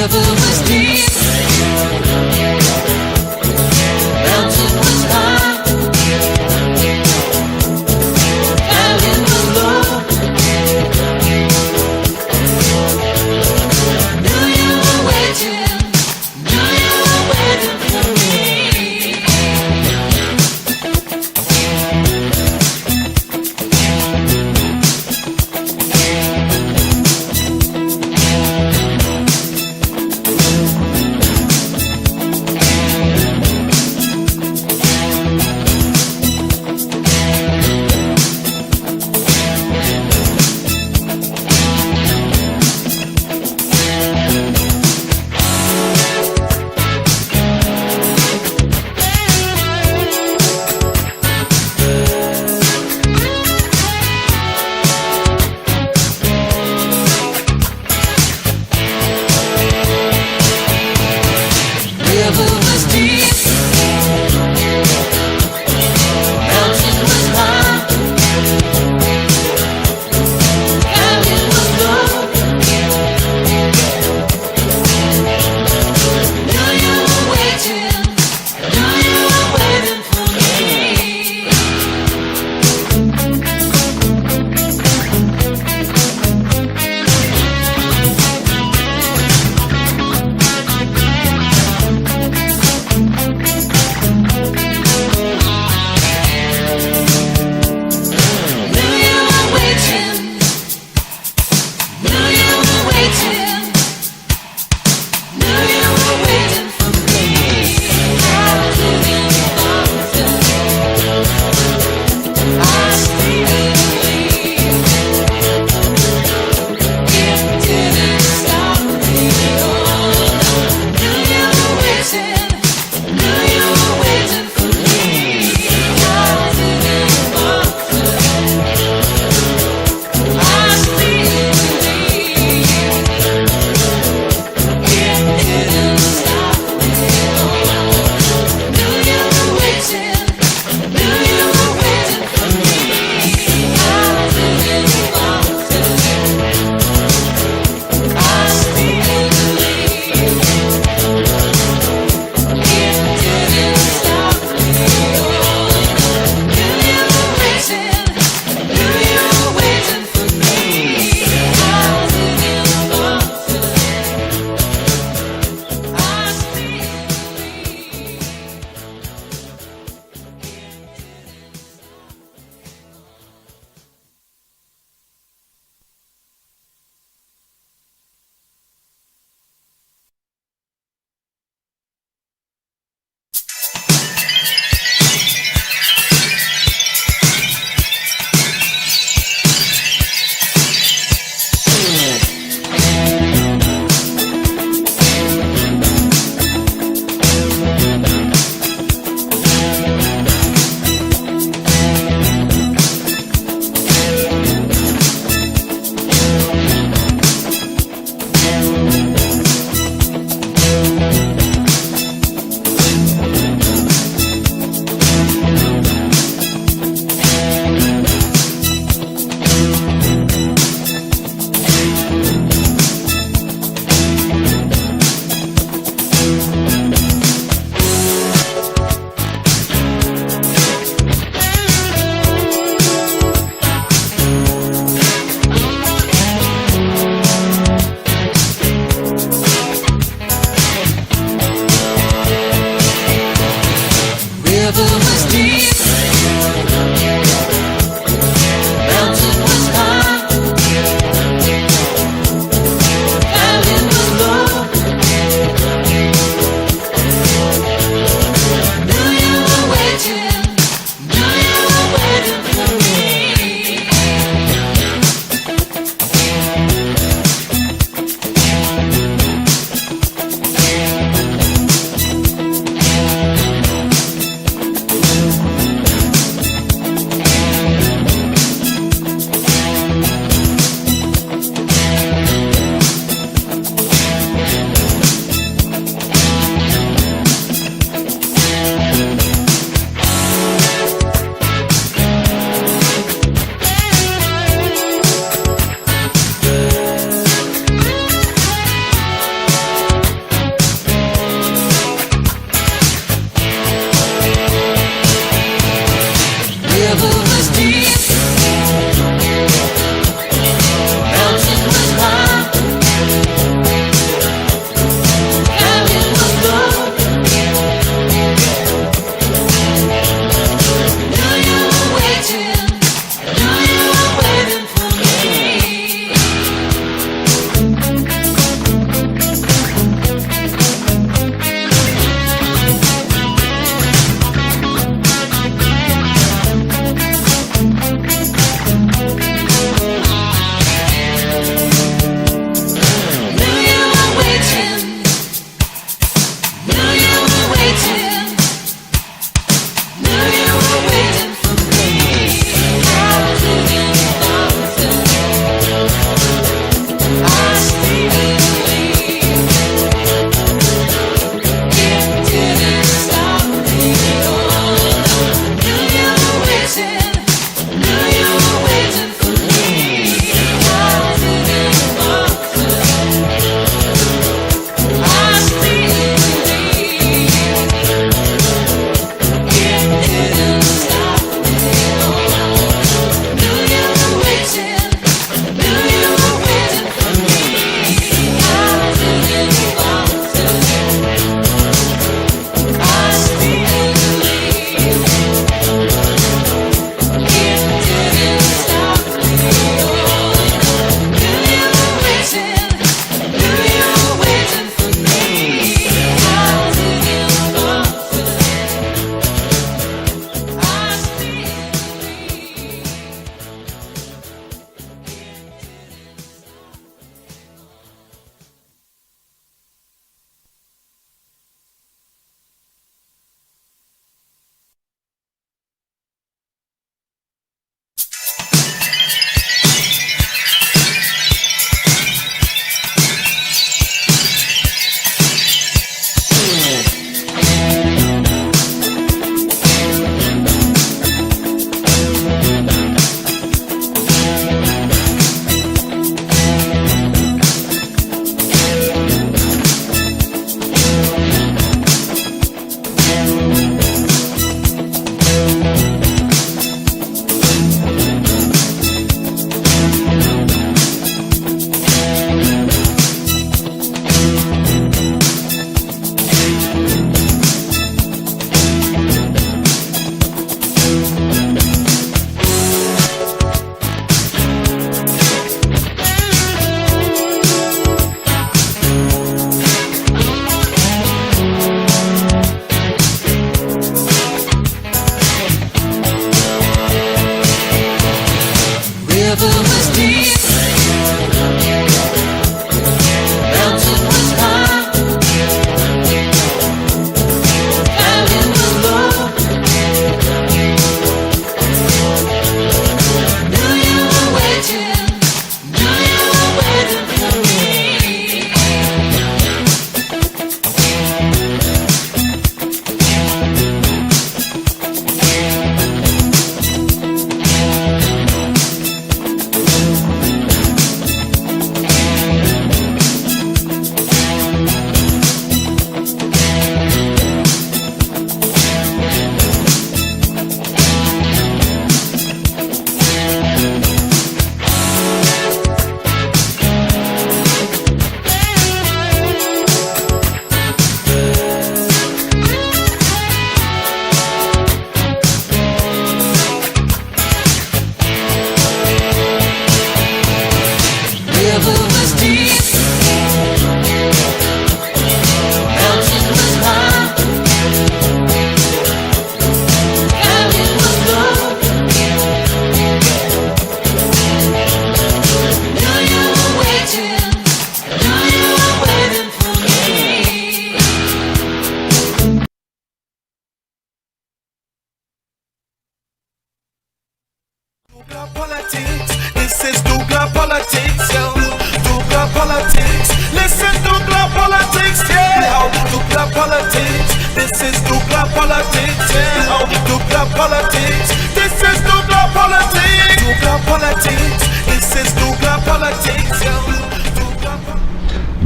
river was deep, mountain was high, valley was low. Knew you were waiting, knew you were waiting for me.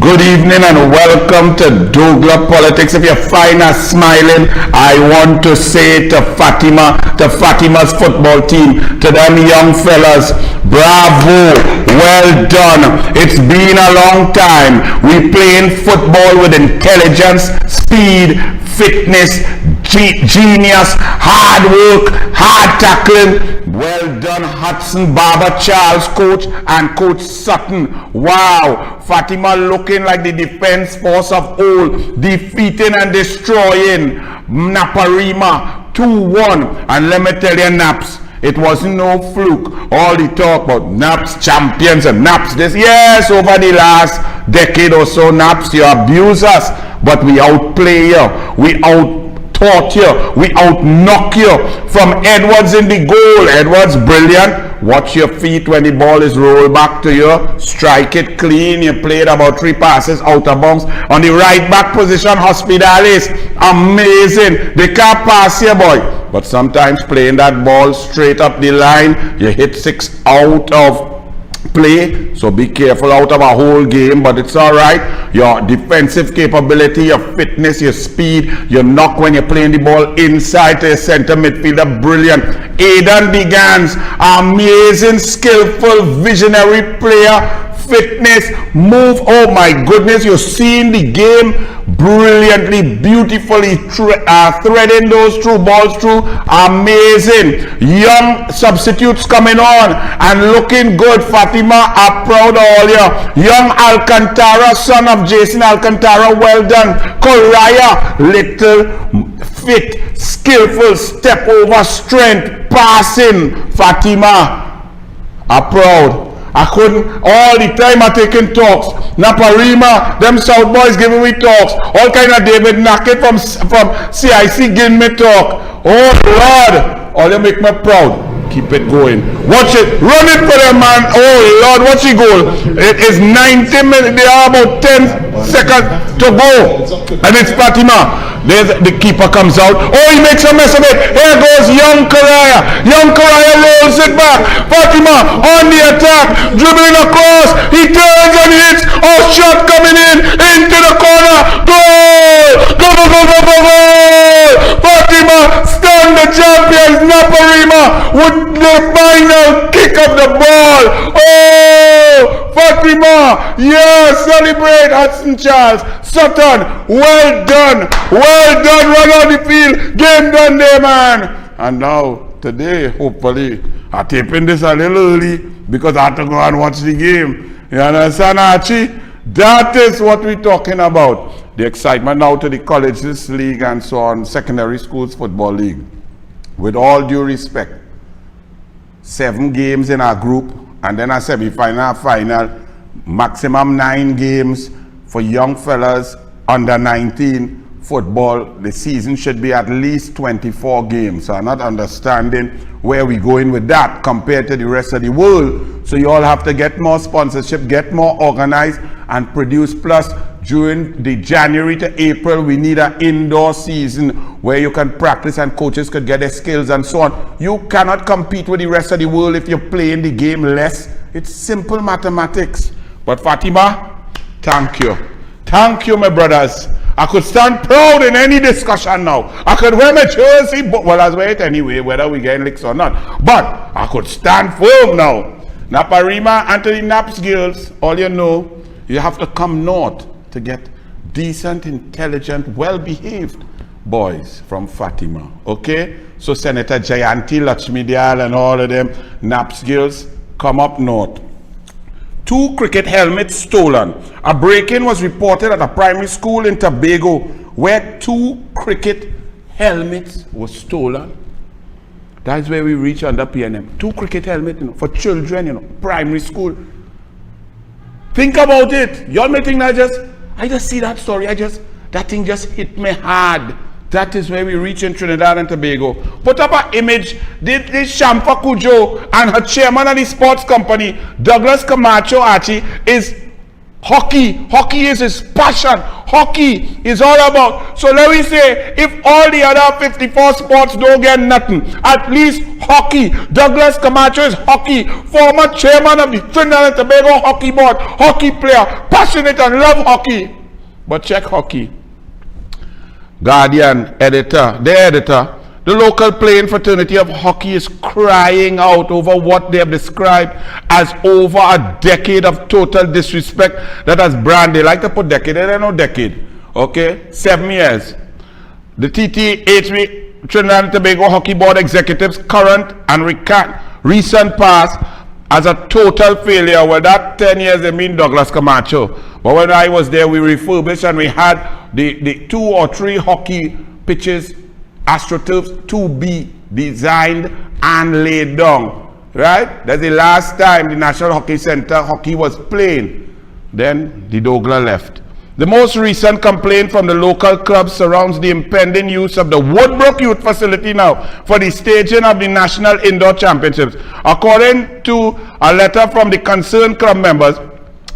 Good evening and welcome to douglAR Politics. If you find us smiling, I want to say to Fatima, to Fatima's football team, to them young fellas, bravo, well done. It's been a long time. We playing football with intelligence, speed, fitness, genius, hard work, hard tackling. Well done, Hudson, Barber, Charles, coach, and Coach Sutton. Wow, Fatima looking like the defense force of old, defeating and destroying Naparima 2-1. And let me tell you, Naps, it wasn't no fluke. All the talk about Naps champions and Naps this. Yes, over the last decade or so, Naps, you abuse us, but we outplay you. We out-taught you. We out-knock you. From Edwards in the goal. Edwards, brilliant. Watch your feet when the ball is rolled back to you. Strike it clean. You played about 3 passes out of bounds. On the right back position, Hospitalis. Amazing. They can't pass you, boy. But sometimes playing that ball straight up the line, you hit 6 out of play, so be careful out of a whole game, but it's all right. Your defensive capability, your fitness, your speed, your knock when you're playing the ball inside to your center midfielder, brilliant. Aidan Begans, amazing, skillful, visionary player. Fitness, move, oh my goodness, you're seeing the game brilliantly, beautifully, threading those through balls through. Amazing. Young substitutes coming on and looking good. Fatima, I'm proud of all you. Young Alcantara, son of Jason Alcantara, well done. Koraya, little, fit, skillful, step over strength, passing. Fatima, I'm proud. I couldn't, all the time I taking talks. Naparima, them South boys giving me talks. All kind of David Nackett from CIC giving me talk. Oh Lord, all you make me proud. Keep it going. Watch it. Run it for them, man. Oh Lord, watch the goal. It is 90 minutes. They are about 10 seconds to go. And it's Fatima. There's the keeper comes out. Oh, he makes a mess of it. Here goes young Koraya. Young Koraya rolls it back. Fatima on the attack, dribbling across. He turns and hits. Oh, shot coming into the corner. Goal! Go, go, go, go, go, go! Fatima, stand the champions. Naparima with the final kick of the ball. Oh, Fatima, yeah, celebrate Hudson Charles. Sutton, well done, run on the field, game done there, man. And now, today, hopefully, I'm taping this a little early because I have to go and watch the game. You understand, Archie? That is what we're talking about. The excitement now to the colleges league and so on, secondary schools football league. With all due respect, 7 games in our group, and then a semi-final, final, maximum 9 games for young fellas under 19 football. The season should be at least 24 games. So I'm not understanding where we're going with that compared to the rest of the world. So you all have to get more sponsorship, get more organized, and produce. Plus, during the January to April, we need an indoor season where you can practice and coaches could get their skills and so on. You cannot compete with the rest of the world if you're playing the game less. It's simple mathematics. But Fatima, thank you. Thank you, my brothers. I could stand proud in any discussion now. I could wear my jersey, but well, I'll wear it anyway, whether we get licks or not. But I could stand firm now. Naparima, Anthony Naps girls, all you know, you have to come north to get decent, intelligent, well-behaved boys from Fatima. Okay? So Senator Jayanti, Lakshmi Dayal, and all of them, Naps girls, come up north. 2 cricket helmets stolen. A break-in was reported at a primary school in Tobago where 2 cricket helmets were stolen. That's where we reach under PNM. 2 cricket helmets, for children, primary school. Think about it. Y'all may think that I just see that story. That thing just hit me hard. That is where we reach in Trinidad and Tobago. Put up an image. This Shamfa Kujo and her chairman of the sports company, Douglas Camacho Archie, is hockey. Hockey is his passion. hockey is all about. So let me say, if all the other 54 sports don't get nothing, at least hockey. Douglas Camacho is hockey, former chairman of the Trinidad and Tobago Hockey Board, hockey player, passionate and love hockey. But check hockey. Guardian editor, the editor, the local playing fraternity of hockey is crying out over what they have described as over a decade of total disrespect that has branded. They like to put decade, they don't know decade. Okay, 7 years. The TTH, Trinidad and Tobago Hockey Board executives, current and recent past, as a total failure. Well, that 10 years they mean Douglas Camacho. But when I was there, we refurbished and we had the 2 or 3 hockey pitches, AstroTurfs, to be designed and laid down. Right? That's the last time the National Hockey Center hockey was playing. Then the douglAR left. The most recent complaint from the local club surrounds the impending use of the Woodbrook Youth Facility now for the staging of the National Indoor Championships. According to a letter from the concerned club members,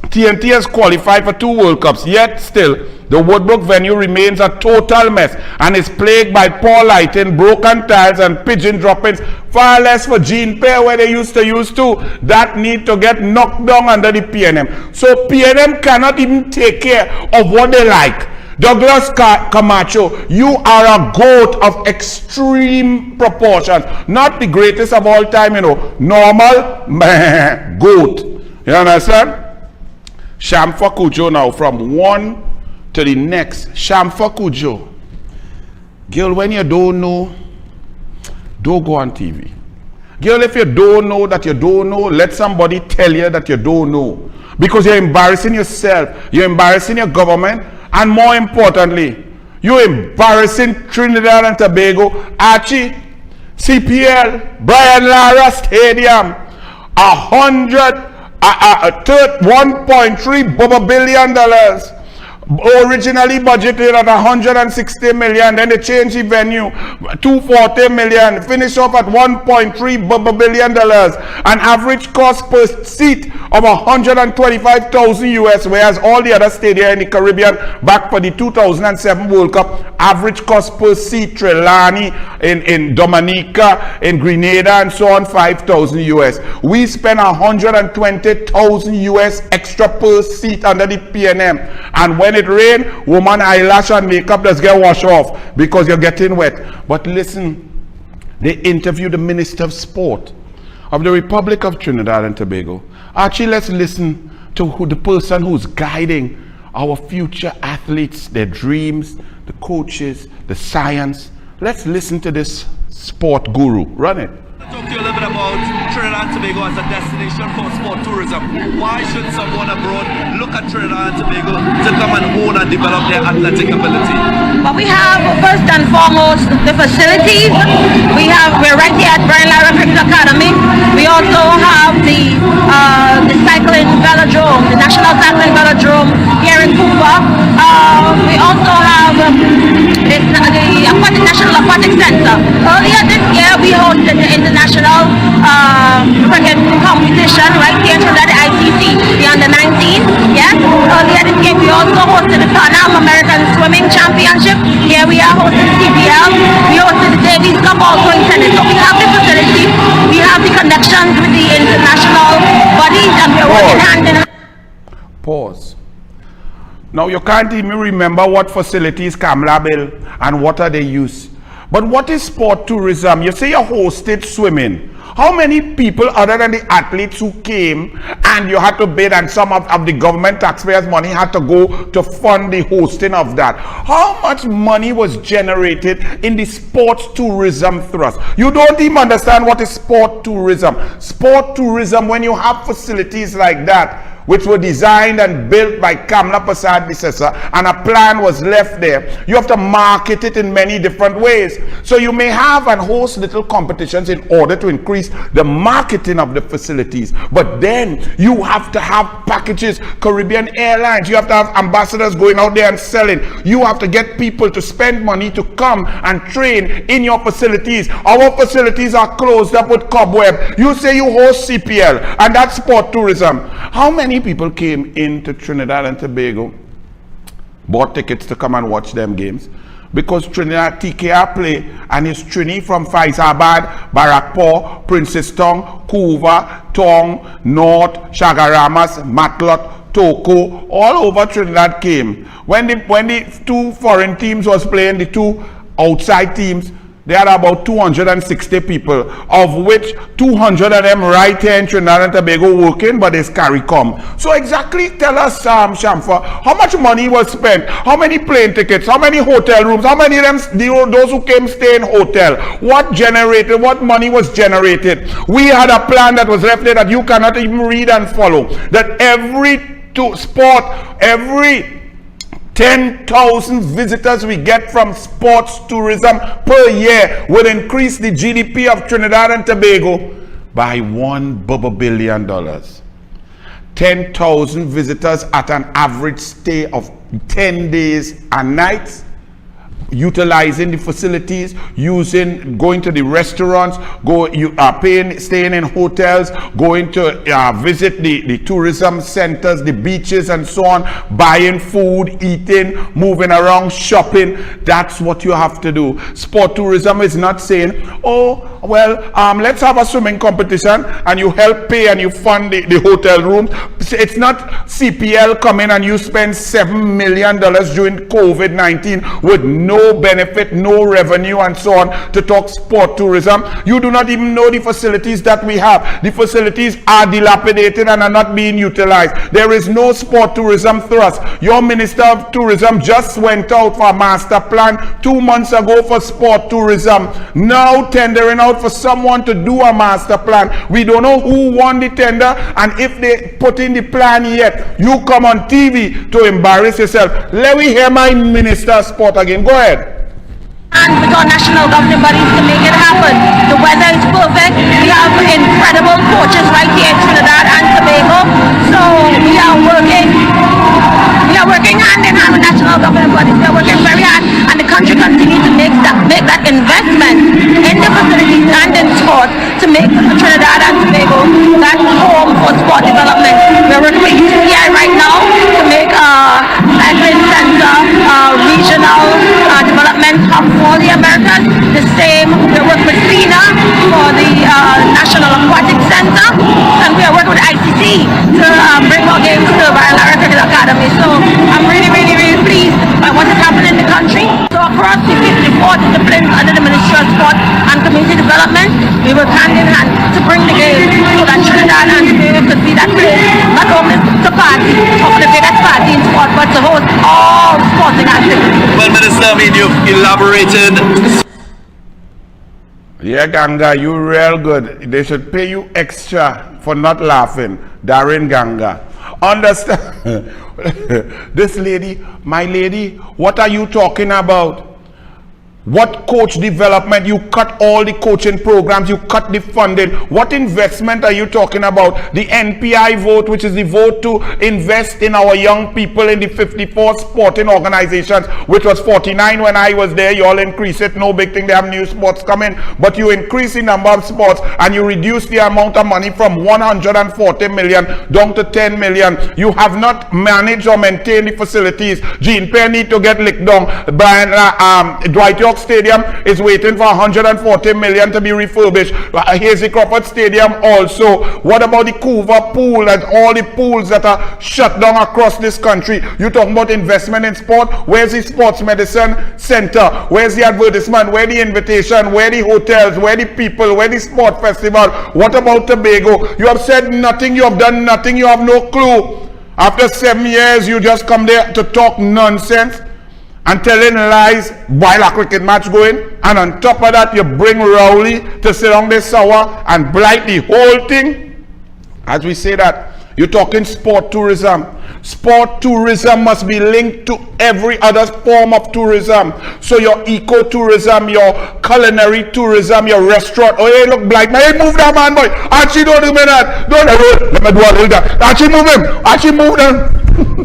TNT has qualified for 2 World Cups, yet still the Woodbrook venue remains a total mess and is plagued by poor lighting, broken tiles and pigeon droppings, far less for Gene Pair where they used to use to. That need to get knocked down under the PNM. So PNM cannot even take care of what they like. Douglas Camacho, you are a goat of extreme proportions. Not the greatest of all time, you know. Normal, goat. You understand? Shamfa Kujo now, from one to the next. Shamfa Kujo. Girl, when you don't know, don't go on TV. Girl, if you don't know that you don't know, let somebody tell you that you don't know. Because you're embarrassing yourself, you're embarrassing your government, and more importantly, you're embarrassing Trinidad and Tobago. Archie, CPL, Brian Lara Stadium, 1.3 billion dollars. Originally budgeted at 160 million, then they changed the venue, 240 million, finish off at 1.3 billion dollars, an average cost per seat of 125,000 US, whereas all the other stadia in the Caribbean back for the 2007 World Cup, average cost per seat, Trelawney, in Dominica, in Grenada, and so on, 5,000 US. We spent 120,000 US extra per seat under the PNM, and when it rain, woman eyelash and makeup does get washed off because you're getting wet. But listen, they interviewed the Minister of Sport of the Republic of Trinidad and Tobago. Actually, let's listen to the person who's guiding our future athletes, their dreams, the coaches, the science. Let's listen to this sport guru. Run it. Talk to you a little bit about Trinidad and Tobago as a destination for sport tourism. Why should someone abroad look at Trinidad and Tobago to come and own and develop their athletic ability? But we have, first and foremost, the facilities. We're right here at Brian Lara Cricket Academy. We also have the cycling velodrome, the National Cycling Velodrome here in Cuba. We also have the National Aquatic Center. Earlier this year, we hosted the international cricket competition right here in the ICC, the under-19. Yes. Earlier this year, we also hosted the Pan American Swimming Championship. Here we are hosting CPL. We hosted the Davis Cup also in tennis. So we have the facility, we have the connections with the international bodies, and we're working hand in hand. Pause. Now you can't even remember what facilities Kamla built and what are they used. But what is sport tourism? You say you hosted swimming. How many people other than the athletes who came and you had to bid and some of the government taxpayers' money had to go to fund the hosting of that? How much money was generated in the sports tourism thrust? You don't even understand what is sport tourism. Sport tourism, when you have facilities like that, which were designed and built by Kamla Prasad Bisesa, and a plan was left there. You have to market it in many different ways. So you may have and host little competitions in order to increase the marketing of the facilities. But then you have to have packages, Caribbean Airlines, you have to have ambassadors going out there and selling. You have to get people to spend money to come and train in your facilities. Our facilities are closed up with cobweb. You say you host CPL, and that's sport tourism. How many people came into Trinidad and Tobago bought tickets to come and watch them games. Because Trinidad TKR play, and it's Trini from Faizabad, Barakpur, Princestown, Couva, Tong, North, Chagaramas, Matlot, Toko, all over Trinidad came. When the two foreign teams was playing, the two outside teams, they had about 260 people, of which 200 of them right here in Trinidad and Tobago working, but it's CARICOM. So exactly tell us, Shamfa, how much money was spent? How many plane tickets? How many hotel rooms? How many of them, those who came stay in hotel? What money was generated? We had a plan that was left there that you cannot even read and follow. That every every 10,000 visitors we get from sports tourism per year will increase the GDP of Trinidad and Tobago by $1 billion. 10,000 visitors at an average stay of 10 days and nights, utilizing the facilities, going to the restaurants, staying in hotels, going to visit the tourism centers, the beaches and so on, buying food, eating, moving around, shopping. That's what you have to do. Sport tourism is not saying, oh, well, let's have a swimming competition and you help pay and you fund the hotel room. It's not CPL coming and you spend $7 million during COVID-19 with no benefit, no revenue and so on to talk sport tourism. You do not even know the facilities that we have. The facilities are dilapidated and are not being utilized. There is no sport tourism thrust. Your Minister of Tourism just went out for a master plan 2 months ago for sport tourism. Now tendering out for someone to do a master plan. We don't know who won the tender, and if they put in the plan yet, you come on TV to embarrass yourself. Let me hear my Minister of Sport again. Go ahead. And with our national governing bodies to make it happen. The weather is perfect. We have incredible coaches right here in Trinidad and Tobago. So we are working hand in hand with national governing bodies. We are working very hard, and the country continues to make that investment in the facilities and in sport to make Trinidad and Tobago that home for sport development. We are working with UCI right now to make a cycling center, regional development hub for the Americas. The same, we are working with FINA for the National Aquatic Center, and we are working with ICC to bring more games to douglAR Cricket Academy. So I'm really pleased by what is happening in the country. So across the 54 disciplines under the Ministry of Sport and Community Development, we work hand in hand to bring the games so that Trinidad and Tobago could be that place, not only to party, or for the biggest party in sport, but to host all sporting activities. Well, Minister, I mean, you've elaborated. Yeah, Ganga, you real good. They should pay you extra for not laughing. Darren Ganga. Understand? This lady, my lady, what are you talking about? What coach development? You cut all the coaching programs, you cut the funding. What investment are you talking about? The NPI vote, which is the vote to invest in our young people in the 54 sporting organizations, which was 49 when I was there. You all increase it, no big thing, they have new sports coming, but you increase the number of sports and you reduce the amount of money from 140 million down to 10 million. You have not managed or maintained the facilities. Gene Penn need to get licked down. Dwight York Stadium is waiting for 140 million to be refurbished. Hazy Crawford Stadium also. What about the Couva pool and all the pools that are shut down across this country? You talking about investment in sport? Where's the sports medicine center? Where's the advertisement? Where the invitation? Where the hotels? Where the people? Where the sport festival? What about Tobago? You have said nothing, you have done nothing, you have no clue. After 7 years, you just come there to talk nonsense and telling lies while a cricket match going, and on top of that you bring Rowley to sit on this sour and blight the whole thing. As we say that, you're talking sport tourism. Sport tourism must be linked to every other form of tourism. So your eco-tourism, your culinary tourism, your restaurant. Oh, hey, look, blind man. Hey, move that man, boy. Archie, don't do me that. Don't let me do a little that. Archie, move him. Archie, move them.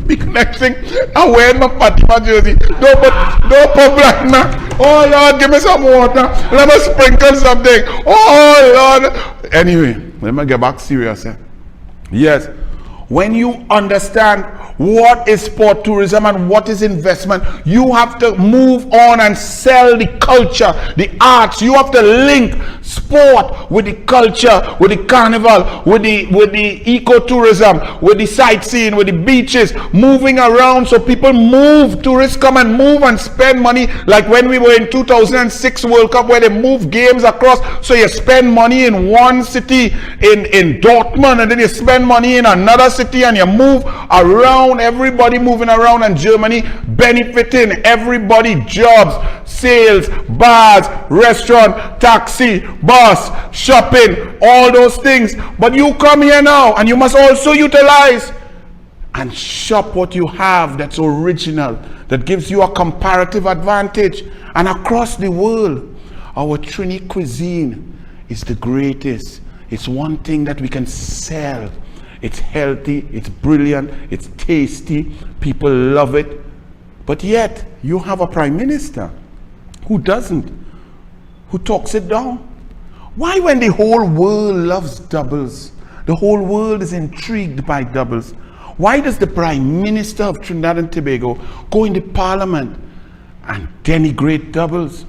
Big next thing, I'm wearing my Fatima jersey. Don't put blind man. Oh, Lord, give me some water. Let me sprinkle something. Oh, Lord. Anyway, let me get back serious. Yes. When you understand what is sport tourism and what is investment. You have to move on and sell the culture, the arts. You have to link sport with the culture, with the carnival, with the ecotourism, with the sightseeing, with the beaches, moving around. So people move, tourists come and move and spend money, like when we were in 2006 World Cup, where they move games across. So you spend money in one city, in Dortmund, and then you spend money in another city, and you move around, everybody moving around, and Germany benefiting, everybody, jobs, sales, bars, restaurant, taxi, bus, shopping, all those things. But you come here now and you must also utilize and shop what you have that's original, that gives you a comparative advantage. And across the world, our Trini cuisine is the greatest. It's one thing that we can sell. It's healthy, it's brilliant, it's tasty, people love it. But yet, you have a prime minister who doesn't, who talks it down. Why, when the whole world loves doubles, the whole world is intrigued by doubles, why does the Prime Minister of Trinidad and Tobago go into Parliament and denigrate doubles?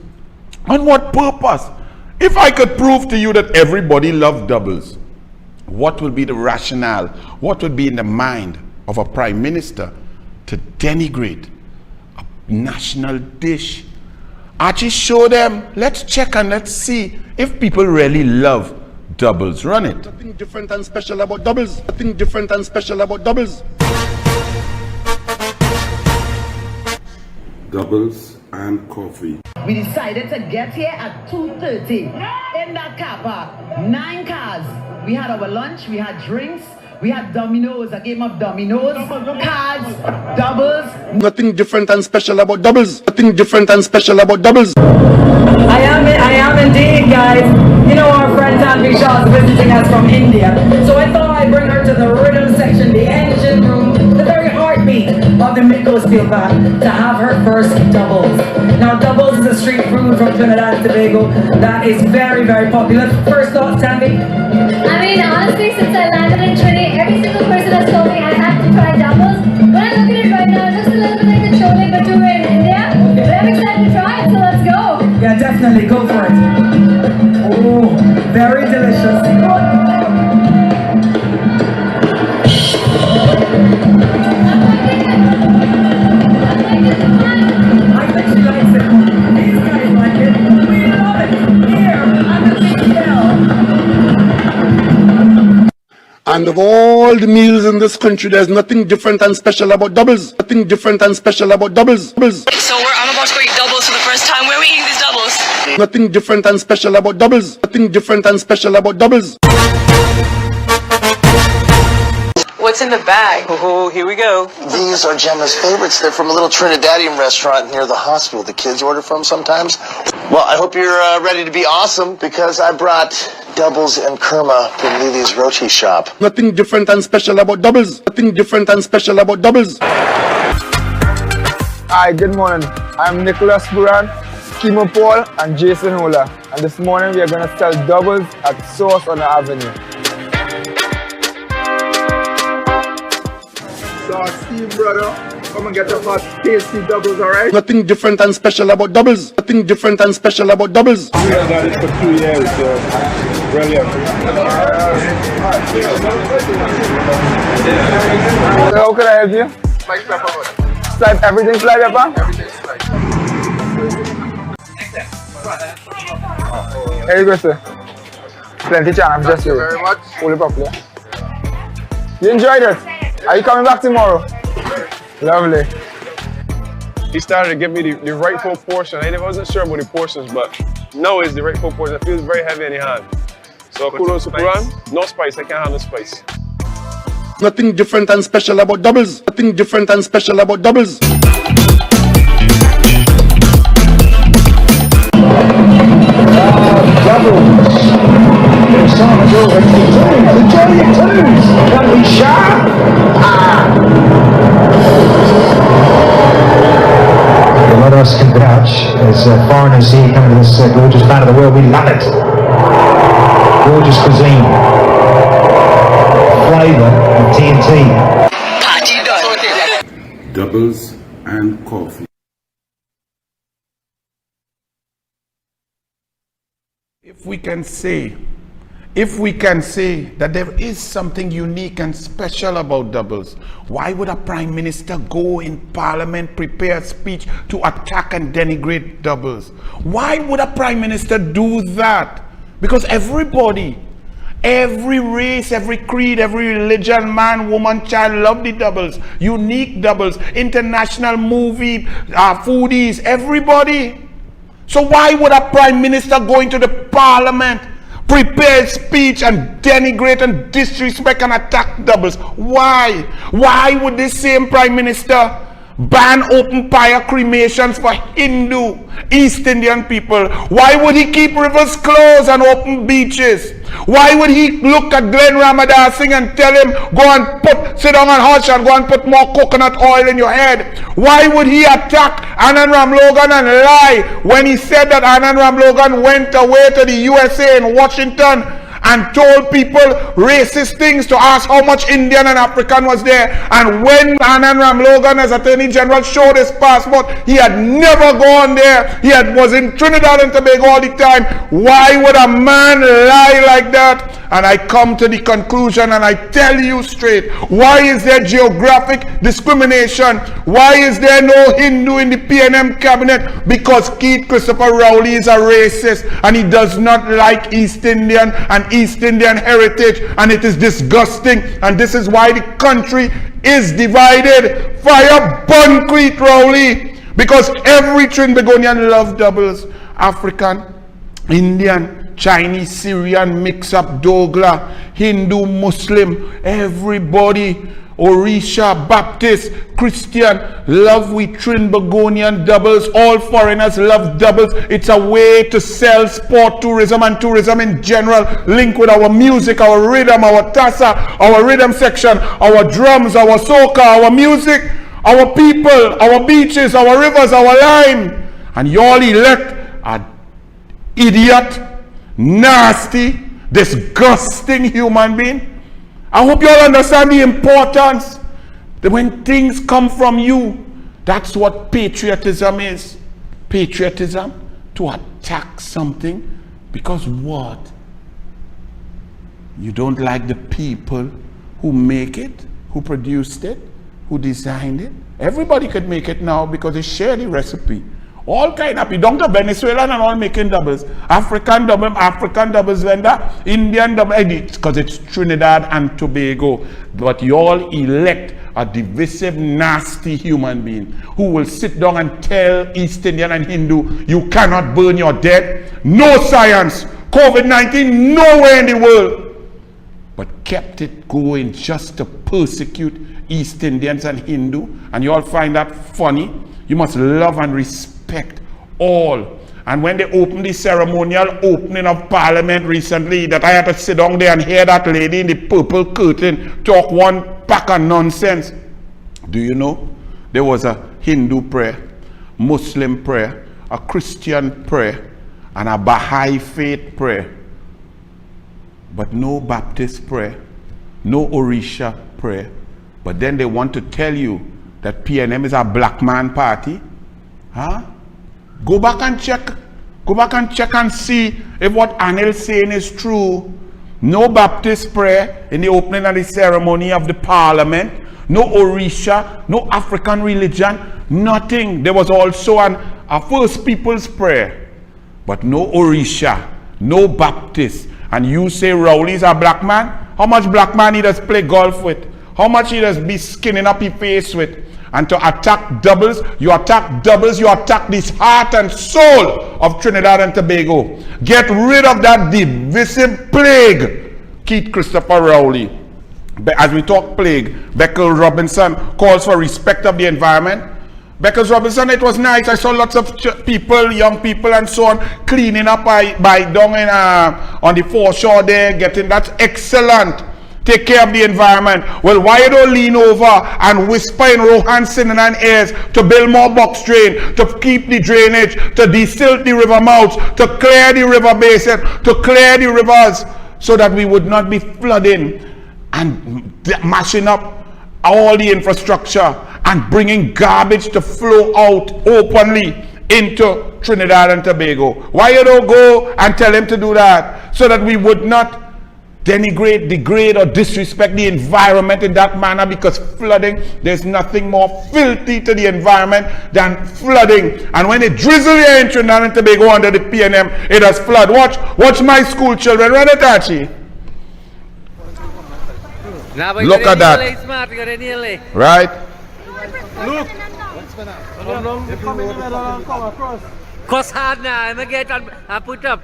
On what purpose? If I could prove to you that everybody loves doubles, what will be the rationale? What would be in the mind of a Prime Minister to denigrate a national dish? Archie, show them. Let's check and let's see if people really love doubles. Run it. Nothing different and special about doubles. Nothing different and special about doubles. Doubles and coffee. We decided to get here at 2:30 in that car park. 9 cars. We had our lunch, we had drinks, we had dominoes, a game of dominoes, cards, doubles. Nothing different and special about doubles. Nothing different and special about doubles. I am indeed, guys. You know, our friend Tanvi Shah is visiting us from India. So I thought I'd bring her to the rhythm section, the engine room, the very heartbeat of the Mid-Coast-Field Band, to have her first doubles. Now, doubles is a street food from Trinidad and Tobago that is very, very popular. First thoughts, Tanvi? I mean, honestly, since I landed in Trinidad, every single person has told me I have to try doubles. When I look at it right now, it looks a little bit like the chole bhature in India. But I'm excited to try it, so let's go. Yeah, definitely, go for it. Oh, very delicious. I think she likes it. These guys like it. We love it. Here, I'm a big shell. And of all the meals in this country, there's nothing different and special about doubles. Nothing different and special about doubles. So I'm about to go eat doubles for the first time. Where are we eating these doubles? Nothing different and special about doubles. Nothing different and special about doubles. What's in the bag? Oh, here we go. These are Gemma's favorites. They're from a little Trinidadian restaurant near the hospital the kids order from sometimes. Well, I hope you're ready to be awesome, because I brought doubles and kurma from Lily's roti shop. Nothing different and special about doubles. Nothing different and special about doubles. Hi, good morning. I'm Nicholas Buran, Kimo Paul, and Jason Hola. And this morning we are going to sell doubles at Source on the Avenue. So, Steve, brother, come and get your hot, tasty doubles, alright? Nothing different and special about doubles. Nothing different and special about doubles. We have done it for 2 years, so brilliant. So how can I help you? Slide everything slide up, huh? Everything slide. Here you go, sir. Plenty chance, just you. Thank you very much. Hold it properly. You enjoyed it? Are you coming back tomorrow? Lovely. He started to give me the rightful portion. I wasn't sure about the portions, but no, it's the rightful portion. It feels very heavy in your hand. So kudos to Puran. No spice, I can't handle spice. Nothing different and special about doubles. Nothing different and special about doubles. Let us congrats as foreigners here coming to this gorgeous part of the world. We love it. Gorgeous cuisine. Flavour of TNT. Party done. doubles and coffee. If we can say that there is something unique and special about doubles, why would a prime minister go in parliament, prepare a speech to attack and denigrate doubles? Why would a prime minister do that? Because everybody, every race, every creed, every religion, man, woman, child love the doubles. Unique doubles, international movie, foodies, everybody. So why would a prime minister go into the parliament, prepare a speech and denigrate and disrespect and attack doubles? Why? Why would this same prime minister ban open fire cremations for Hindu, East Indian people? Why would he keep rivers closed and open beaches? Why would he look at Glenn Ramadan Singh and tell him, go and sit down and hush and go and put more coconut oil in your head? Why would he attack Anand Ramlogan and lie when he said that Anand Ramlogan went away to the USA in Washington and told people racist things to ask how much Indian and African was there? And when Anand Ramlogan as Attorney General showed his passport, he had never gone there. He was in Trinidad and Tobago all the time. Why would a man lie like that? And I come to the conclusion and I tell you straight, why is there geographic discrimination? Why is there no Hindu in the PNM cabinet? Because Keith Christopher Rowley is a racist and he does not like East Indian and East Indian heritage, and it is disgusting, and this is why the country is divided. Fire burn Keith Rowley, because every Trinbagonian loves doubles. African, Indian, Chinese, Syrian, mix up, douglAR, Hindu, Muslim, everybody, Orisha, Baptist, Christian, love we Trinbagonian doubles. All foreigners love doubles. It's a way to sell sport tourism and tourism in general, linked with our music, our rhythm, our tassa, our rhythm section, our drums, our soca, our music, our people, our beaches, our rivers, our lime. And you all elect an idiot, nasty, disgusting human being. I hope you all understand the importance that when things come from you, that's what patriotism is. Patriotism, to attack something because what? You don't like the people who make it, who produced it, who designed it. Everybody could make it now because they share the recipe. All kind of people, down to Venezuelan and all making doubles. African doubles vendor, Indian double, because it's Trinidad and Tobago. But you all elect a divisive, nasty human being who will sit down and tell East Indian and Hindu, you cannot burn your dead. No science. COVID-19 nowhere in the world. But kept it going just to persecute East Indians and Hindu. And you all find that funny. You must love and respect all. And when they opened the ceremonial opening of Parliament recently, that I had to sit down there and hear that lady in the purple curtain talk one pack of nonsense. Do you know there was a Hindu prayer, Muslim prayer, a Christian prayer, and a Baha'i faith prayer, but no Baptist prayer, no Orisha prayer. But then they want to tell you that PNM is a black man party. Huh? Go back and check. Go back and check and see if what Anil is saying is true. No Baptist prayer in the opening of the ceremony of the Parliament. No Orisha, no African religion, nothing. There was also a First People's prayer, but no Orisha, no Baptist. And you say Rowley's a black man? How much black man he does play golf with? How much he does be skinning up his face with? And to attack doubles, you attack this heart and soul of Trinidad and Tobago. Get rid of that divisive plague, Keith Christopher Rowley. As we talk plague, Beckles Robinson calls for respect of the environment. Beckles Robinson, it was nice. I saw lots of people, young people and so on, cleaning up by down in, on the foreshore there, that's excellent. Take care of the environment. Well, why you don't lean over and whisper in Rohan Sinanan ears to build more box drain, to keep the drainage, to desilt the river mouths, to clear the river basin, to clear the rivers, so that we would not be flooding and mashing up all the infrastructure and bringing garbage to flow out openly into Trinidad and Tobago. Why you don't go and tell him to do that? So that we would not denigrate, degrade, or disrespect the environment in that manner, because flooding, there's nothing more filthy to the environment than flooding. And when it drizzle here in Trinidad and Tobago under the PNM, it has flood. Watch my school children run it, Archie. Look at that. Right? Look. Cross hard now, I'm going to get I put up.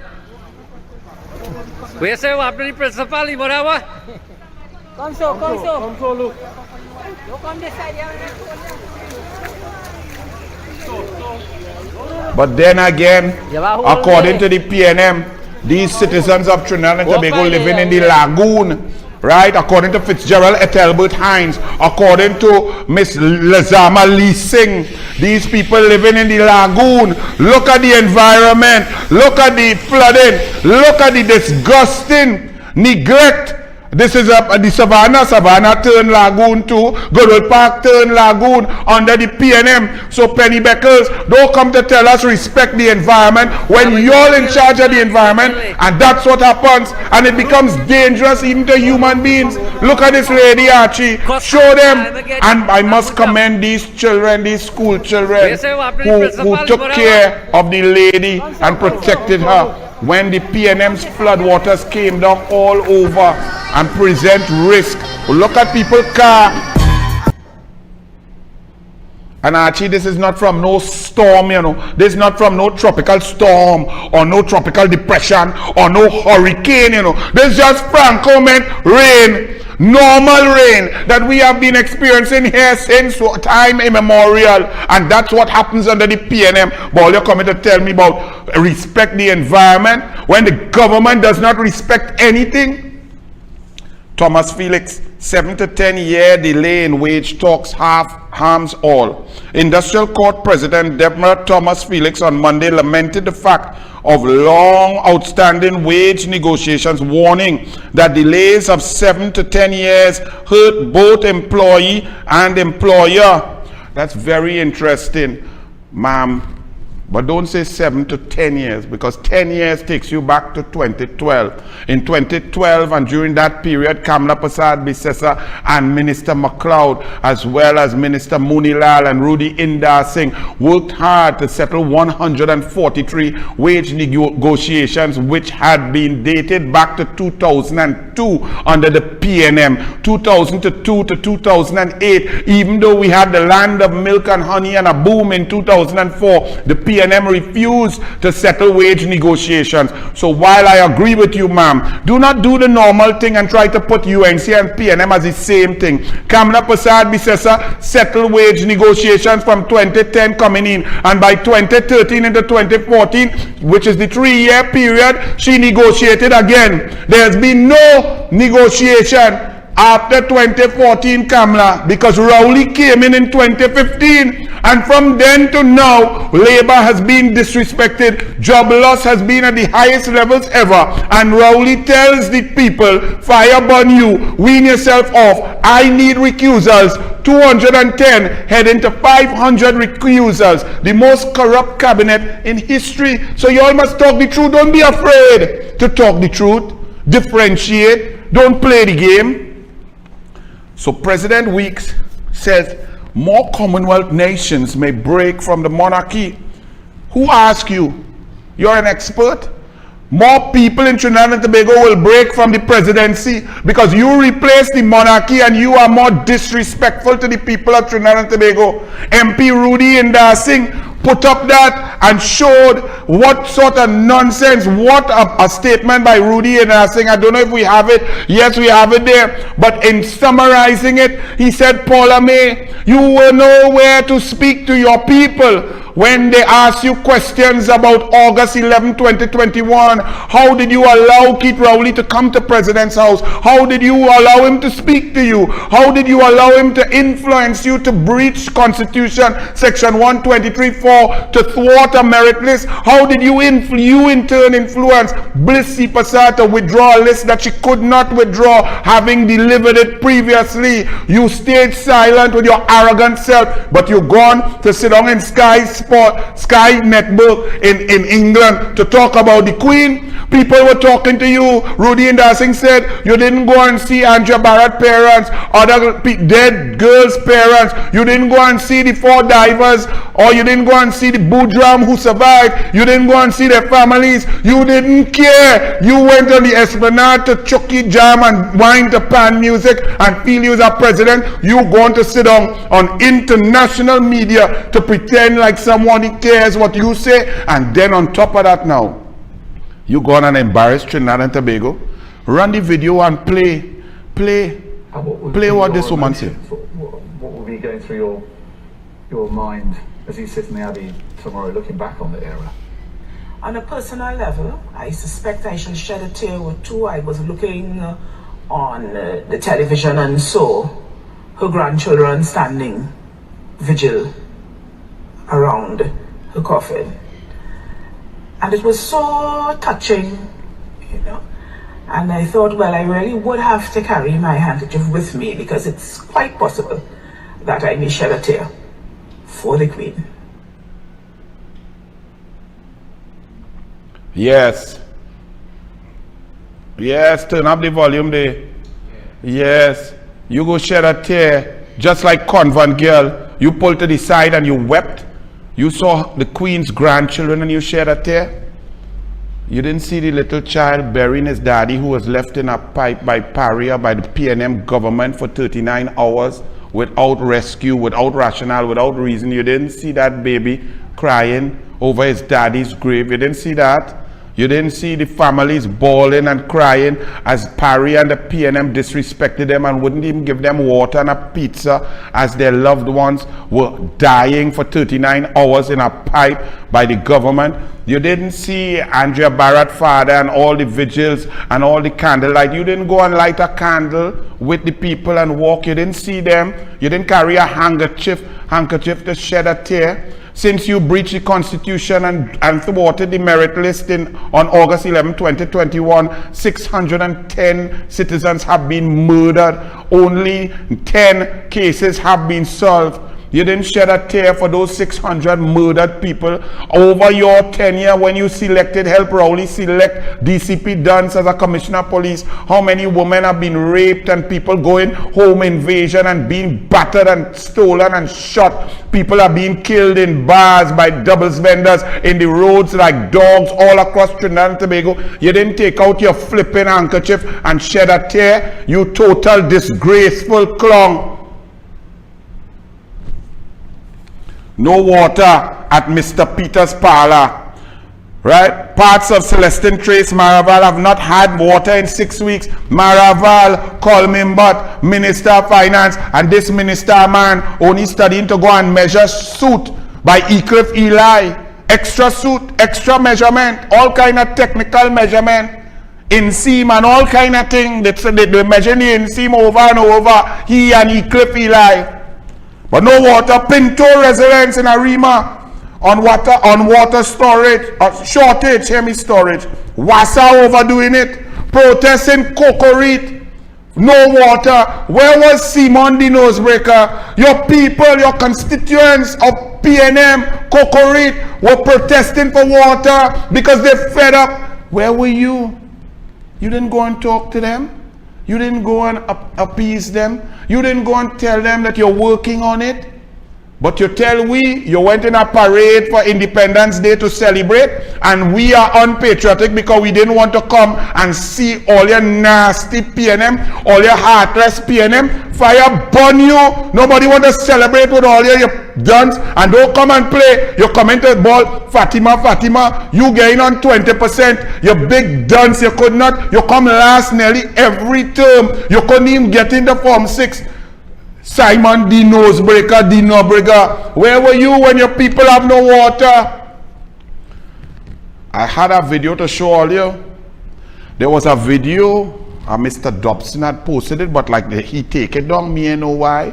Where's the apni principal? Come so, look. Look on this side. But then again, according to the PNM, these citizens of Trinidad and Tobago living in the lagoon, right? According to Fitzgerald et Albert Hines, according to Miss Lazama Lee Singh, these people living in the lagoon, look at the environment, look at the flooding, look at the disgusting neglect. This is the Savannah turn lagoon too, Goodwood Park turn lagoon under the PNM. So Penny Beckles, don't come to tell us respect the environment when you're in charge of the environment, and that's what happens, and it becomes dangerous even to human beings. Look at this lady, Archie, show them. And I must commend these children, these school children who took care of the lady and protected her when the PNM's floodwaters came down all over and present risk. Look at people's car. And Archie, this is not from no storm, you know. This is not from no tropical storm or no tropical depression or no hurricane, you know. This is just Franco meant rain. Normal rain that we have been experiencing here since time immemorial, and that's what happens under the PNM. But all you're coming to tell me about respect the environment when the government does not respect anything. Thomas Felix, 7 to 10 year delay in wage talks harms all. Industrial Court President Deborah Thomas Felix on Monday lamented the fact of long outstanding wage negotiations, warning that delays of 7 to 10 years hurt both employee and employer. That's very interesting, ma'am. But don't say 7 to 10 years, because 10 years takes you back to 2012. In 2012 and during that period, Kamla Prasad Bisesa and Minister McLeod, as well as Minister Munilal and Rudy Indar Singh, worked hard to settle 143 wage negotiations which had been dated back to 2002 under the PNM. 2002 to 2008, even though we had the land of milk and honey and a boom in 2004, the PNM refused to settle wage negotiations. So while I agree with you, ma'am, do not do the normal thing and try to put UNC and PNM as the same thing. Kamla Prasad Bisesa settled wage negotiations from 2010 coming in, and by 2013 into 2014, which is the 3-year period, she negotiated again. There has been no negotiation after 2014, Kamla, because Rowley came in 2015, and from then to now, labor has been disrespected, job loss has been at the highest levels ever, and Rowley tells the people, fire burn you, wean yourself off, I need recusals, 210 heading to 500 recusals, the most corrupt cabinet in history. So you all must talk the truth. Don't be afraid to talk the truth, differentiate, don't play the game. So President Weeks says more Commonwealth nations may break from the monarchy. Who asked you? You're an expert? More people in Trinidad and Tobago will break from the presidency because you replace the monarchy and you are more disrespectful to the people of Trinidad and Tobago. MP Rudy Indar Singh put up that and showed what sort of nonsense, what a statement by Rudy Indar Singh. I don't know if we have it. Yes, we have it there. But in summarizing it, he said, Paula May, you were nowhere to speak to your people. When they ask you questions about August 11, 2021, how did you allow Keith Rowley to come to President's house? How did you allow him to speak to you? How did you allow him to influence you to breach Constitution Section 123(4) to thwart a merit list? How did you in turn influence Bliss Prasad to withdraw a list that she could not withdraw, having delivered it previously? You stayed silent with your arrogant self, but you're gone to sit down in Sky Network in England to talk about the Queen. People were talking to you. Rudy Indarsing said you didn't go and see Andrea Barrett's parents, other dead girls' parents. You didn't go and see the 4 divers, or you didn't go and see the Boudram who survived. You didn't go and see their families. You didn't care. You went on the Esplanade to Chucky Jam and wine to pan music and feel you was a president. You going to sit on international media to pretend like someone who cares what you say, and then on top of that now, you go on and embarrass Trinidad and Tobago. Run the video and play what this woman said. What will be going through your mind as you sit in the Abbey tomorrow, looking back on the era? On a personal level, I suspect I shall shed a tear or two. I was looking on the television and saw her grandchildren standing vigil around her coffin. And it was so touching, you know. And I thought, well, I really would have to carry my handkerchief with me, because it's quite possible that I may shed a tear for the Queen. Yes. Yes, turn up the volume there. Yes. You go shed a tear, just like Convent Girl. You pulled to the side and you wept. You saw the Queen's grandchildren and you shed a tear. You didn't see the little child burying his daddy who was left in a pipe by Paria, by the PNM government for 39 hours without rescue, without rationale, without reason. You didn't see that baby crying over his daddy's grave. You didn't see that. You didn't see the families bawling and crying as Parry and the PNM disrespected them and wouldn't even give them water and a pizza as their loved ones were dying for 39 hours in a pipe by the government. You didn't see Andrea Barrett's father and all the vigils and all the candlelight. You didn't go and light a candle with the people and walk. You didn't see them. You didn't carry a handkerchief to shed a tear. Since you breached the Constitution and thwarted the merit list on August 11, 2021, 610 citizens have been murdered. Only 10 cases have been solved. You didn't shed a tear for those 600 murdered people. Over your tenure, when you helped Rowley select DCP Dunce as a commissioner of police, how many women have been raped and people going home invasion and being battered and stolen and shot? People are being killed in bars by doubles vendors in the roads like dogs all across Trinidad and Tobago. You didn't take out your flipping handkerchief and shed a tear. You total disgraceful clown. No water at Mr. Peter's parlor, right? Parts of Celestine Trace, Maraval have not had water in 6 weeks. Maraval, Colmimbot, Minister of Finance, and this minister man only studying to go and measure suit by Ecliffe Eli. Extra suit, extra measurement, all kind of technical measurement, inseam and all kind of thing. They measure the inseam over and over, he and Ecliffe Eli. But no water. Pinto residents in Arima on water storage, shortage, storage. Wassa overdoing it. Protesting Cocorite. No water. Where was Simon the Nosebreaker? Your people, your constituents of PNM, Cocorite were protesting for water because they're fed up. Where were you? You didn't go and talk to them. You didn't go and appease them. You didn't go and tell them that you're working on it. But you went in a parade for Independence Day to celebrate, and we are unpatriotic because we didn't want to come and see all your nasty PNM, all your heartless PNM. Fire burn you. Nobody want to celebrate with all your duns, and don't come and play. You come into the ball, Fatima, you gain on 20%. You big duns, you could not. You come last nearly every term. You couldn't even get into Form 6. Simon the Nosebreaker, the Nobreaker. Where were you when your people have no water? I had a video to show all you. There was a video, Mr. Dobson had posted it, but like he take it down, me and know why.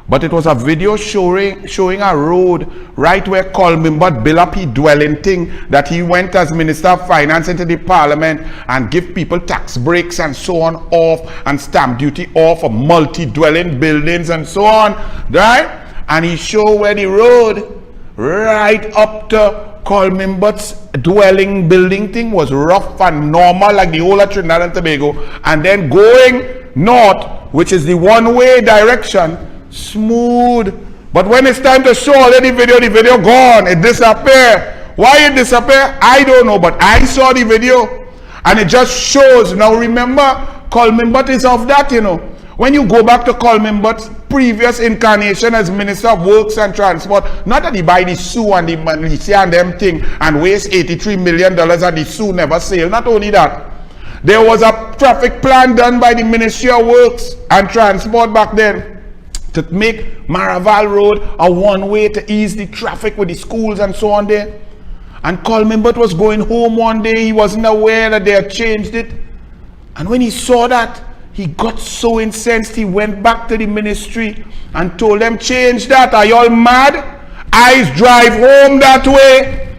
But it was a video showing a road right where Colmimbat built up his dwelling thing that he went as Minister of Finance into the Parliament and give people tax breaks and so on off and stamp duty off for multi-dwelling buildings and so on, right? And he showed where the road right up to Colmimbat's dwelling building thing was rough and normal like the whole of Trinidad and Tobago, and then going north, which is the one-way direction, smooth. But when it's time to show already the video gone, it disappear. Why it disappear? I don't know, but I saw the video and it just shows. Now remember, Colmimbat is of that, you know. When you go back to Colmimbat's previous incarnation as Minister of Works and Transport, not that he buy the Sue and the Malaysia and them thing and waste $83 million and the Sue never sail. Not only that, there was a traffic plan done by the Ministry of Works and Transport back then to make Maraval Road a one-way to ease the traffic with the schools and so on there. And Colmimbat was going home one day. He wasn't aware that they had changed it. And when he saw that, he got so incensed, he went back to the ministry and told them, change that. Are y'all mad? I drive home that way.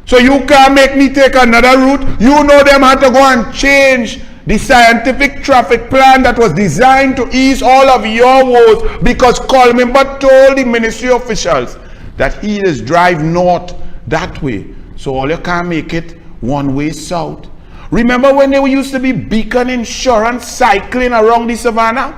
So you can't make me take another route. You know them had to go and change the scientific traffic plan that was designed to ease all of your woes, because Colmimbat told the ministry officials that he is drive north that way. So all you can't make it one way south. Remember when there used to be Beacon Insurance cycling around the savannah?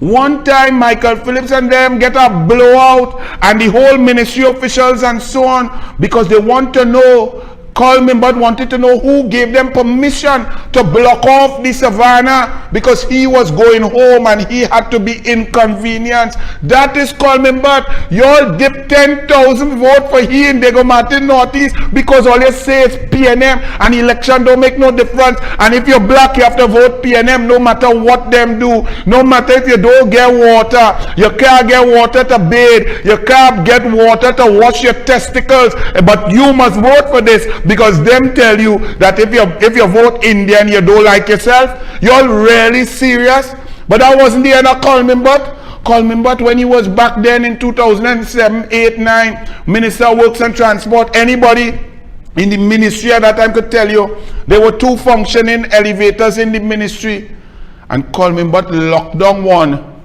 One time Michael Phillips and them get a blowout and the whole ministry officials and so on, because they want to know, Colmimbat wanted to know who gave them permission to block off the savannah because he was going home and he had to be inconvenienced. That is Colmimbat. Y'all dip 10,000 votes for he in Diego Martin Northeast because all you say is PNM and election don't make no difference. And if you're black, you have to vote PNM no matter what them do. No matter if you don't get water, you can't get water to bathe, you can't get water to wash your testicles, but you must vote for this. Because them tell you that if you vote Indian, you don't like yourself. You're really serious. But that wasn't the end of Colmimbat. Colmimbat, when he was back then in 2007, 8, 9, Minister of Works and Transport, anybody in the ministry at that time could tell you there were 2 functioning elevators in the ministry, and Colmimbat locked down one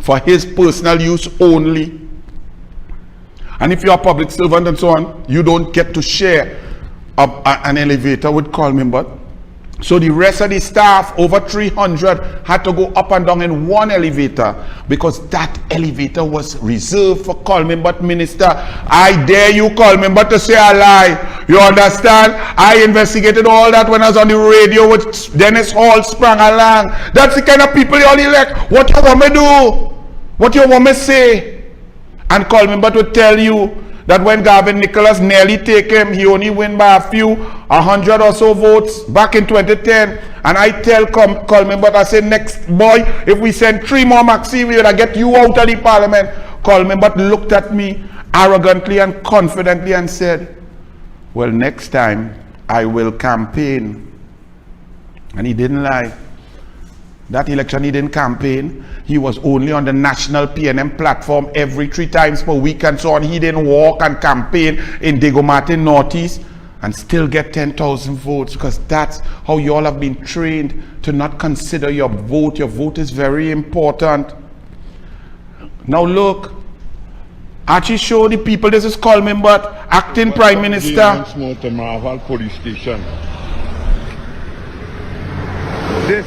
for his personal use only. And if you're a public servant and so on, you don't get to share an elevator with Colmimbat. So the rest of the staff, over 300, had to go up and down in one elevator because that elevator was reserved for Colmimbat minister. I dare you, Colmimbat, to say a lie. You understand? I investigated all that when I was on the radio with Dennis Hall sprang along. That's the kind of people you all elect. What you want me do? What you want me say? And Colmimbat would tell you that when Gavin Nicholas nearly take him, he only win by a few, 100 or so votes back in 2010. And I tell Colmimbat, I say, next boy, if we send 3 more Maxi, we're gonna get you out of the parliament. Colmimbat looked at me arrogantly and confidently and said, well, next time I will campaign. And he didn't lie. That election he didn't campaign. He was only on the national PNM platform every 3 times per week and so on. He didn't walk and campaign in Diego Martin Northeast and still get 10,000 votes, because that's how you all have been trained to not consider your vote. Your vote is very important. Now look, Archie show the people this is Colmimbat, acting Prime Minister. Police station. This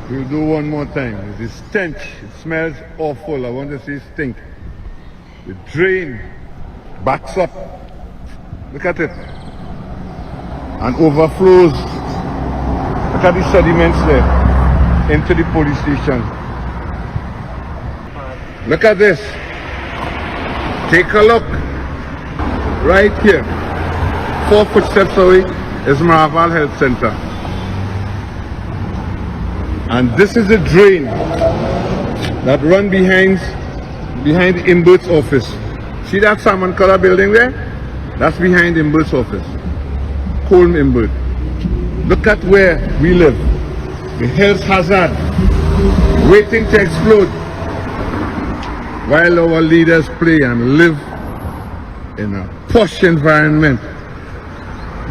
we'll do one more time. The stench, it smells awful. I want to see stink. The drain backs up. Look at it. And overflows. Look at the sediments there into the police station. Look at this. Take a look. Right here. 4 footsteps away is Maraval Health Center. And this is a drain that run behind Imbert's office. See that salmon color building there? That's behind Imbert's office. Colm Imbert. Look at where we live. The health hazard waiting to explode while our leaders play and live in a posh environment.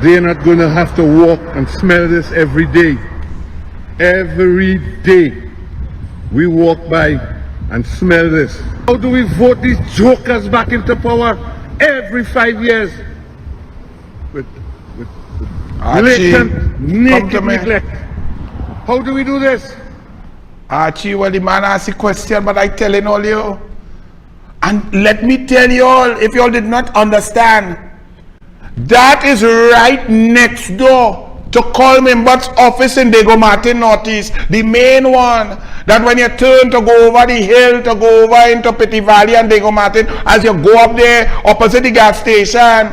They're not going to have to walk and smell this every day. Every day we walk by and smell this. How do we vote these jokers back into power every 5 years? With blatant, naked neglect. How do we do this? Archie, well, the man asked a question, but I telling all you. And let me tell you all, if you all did not understand, that is right next door to Colm Imbert's office in Diego Martin Northeast, the main one. That when you turn to go over the hill, to go over into Petty Valley and Diego Martin, as you go up there, opposite the gas station,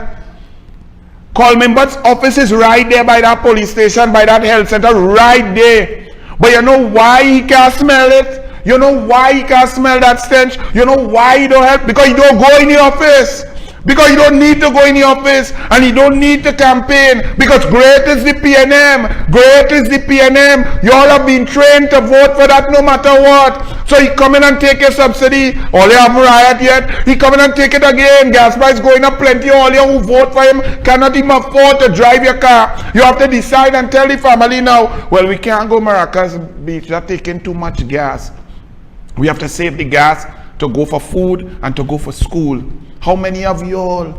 Colm Imbert's office is right there by that police station, by that health center, right there. But you know why he can't smell it? You know why he can't smell that stench? You know why he don't help? Because he don't go in the office. Because you don't need to go in the office and you don't need to campaign, because great is the PNM. Great is the PNM. You all have been trained to vote for that no matter what. So he come in and take your subsidy. All you haven't riot yet. He come in and take it again. Gas price going up plenty. All you who vote for him cannot even afford to drive your car. You have to decide and tell the family now, well, we can't go Maracas Beach. They're taking too much gas. We have to save the gas to go for food and to go for school. How many of you all?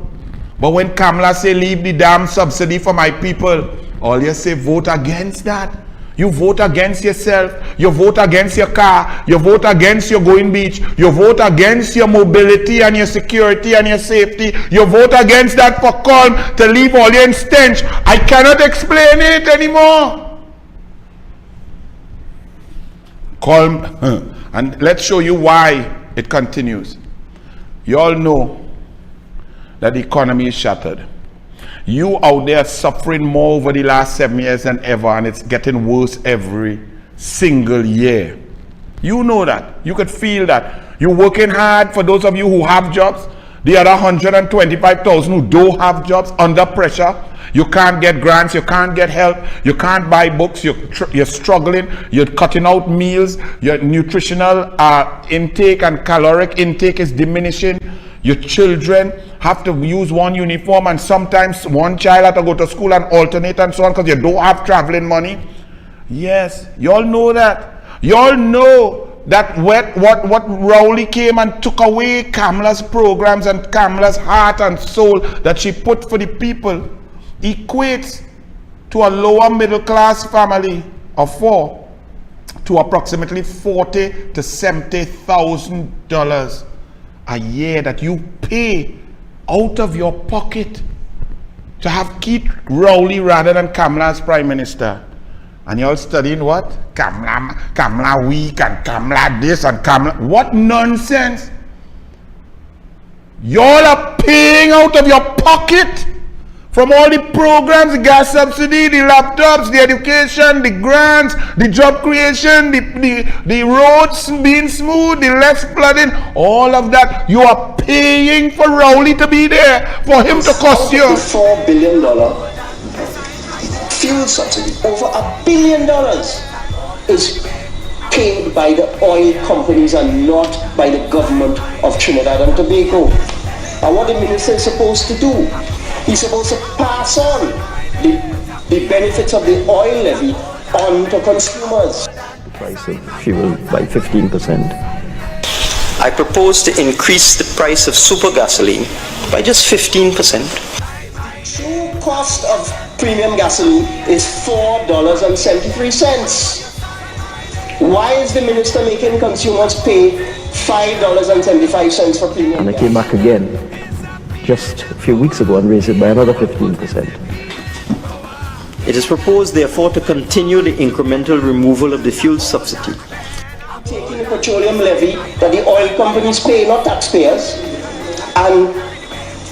But when Kamala say leave the damn subsidy for my people, all you say vote against that. You vote against yourself. You vote against your car. You vote against your going beach. You vote against your mobility and your security and your safety. You vote against that for Colm to leave all your stench. I cannot explain it anymore. Colm, and let's show you why it continues. You all know that the economy is shattered. You out there suffering more over the last 7 years than ever, and it's getting worse every single year. You know that. You could feel that. You're working hard. For those of you who have jobs, the other 125,000 who don't have jobs, under pressure. You can't get grants, you can't get help, you can't buy books, you're struggling, you're cutting out meals, your nutritional intake and caloric intake is diminishing. Your children have to use one uniform, and sometimes one child has to go to school and alternate and so on because you don't have traveling money. Yes, you all know that. You all know that what Rowley came and took away Kamala's programs and Kamala's heart and soul that she put for the people equates to a lower middle class family of 4 to approximately $40,000 to $70,000 a year that you pay out of your pocket to have Keith Rowley rather than Kamala as Prime Minister. And you're all studying what? Kamala weak and Kamala this and Kamala. What nonsense! Y'all are paying out of your pocket from all the programs, the gas subsidy, the laptops, the education, the grants, the job creation, the roads being smooth, the less flooding, all of that. You are paying for Rowley to be there, for him to cost you. $4 billion fuel subsidy, over $1 billion is paid by the oil companies and not by the government of Trinidad and Tobago. And what the minister is supposed to do? He's supposed to pass on the benefits of the oil levy on to consumers. The price of fuel by 15%. I propose to increase the price of super gasoline by just 15%. True cost of premium gasoline is $4.73. Why is the minister making consumers pay $5.75 for premium And I came back again just a few weeks ago and raised it by another 15%. It is proposed, therefore, to continue the incremental removal of the fuel subsidy. Taking the petroleum levy that the oil companies pay, not taxpayers, and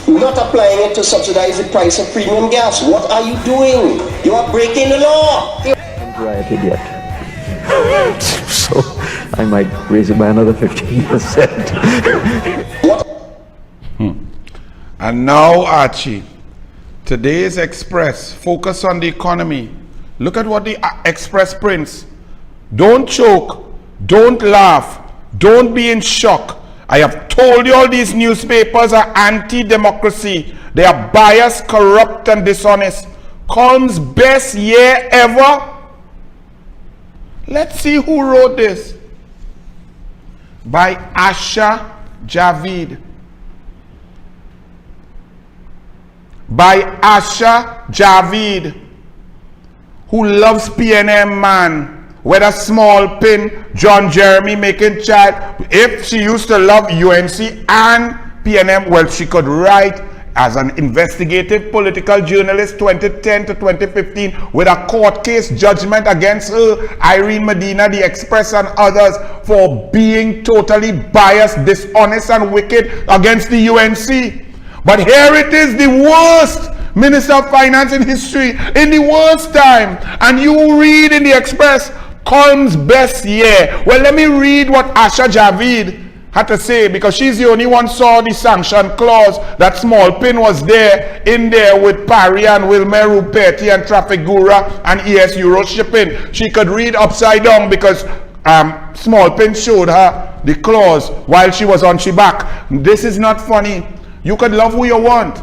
not applying it to subsidize the price of premium gas. What are you doing? You are breaking the law. I haven't rioted yet. I might raise it by another 15%. And now, Archie, today's Express, focus on the economy. Look at what the Express prints. Don't choke, don't laugh, don't be in shock. I have told you all these newspapers are anti-democracy. They are biased, corrupt, and dishonest. Colm's best year ever. Let's see who wrote this. By Asha Javid. By Asha Javid, who loves PNM, man. Whether Small Pin, John Jeremy making chat. If she used to love UNC and PNM, well, she could write as an investigative political journalist 2010 to 2015 with a court case judgment against her, Irene Medina, the Express, and others for being totally biased, dishonest, and wicked against the UNC. But here it is, the worst Minister of Finance in history, in the worst time. And you read in the Express, Colm's best year. Well, let me read what Asha Javid had to say, because she's the only one saw the sanction clause that Small Pin was there, in there with Parry and Wilmer Ruperti and Traffic Gura and ES Euro Shipping. She could read upside down because Small Pin showed her the clause while she was on Shibak. This is not funny. You could love who you want,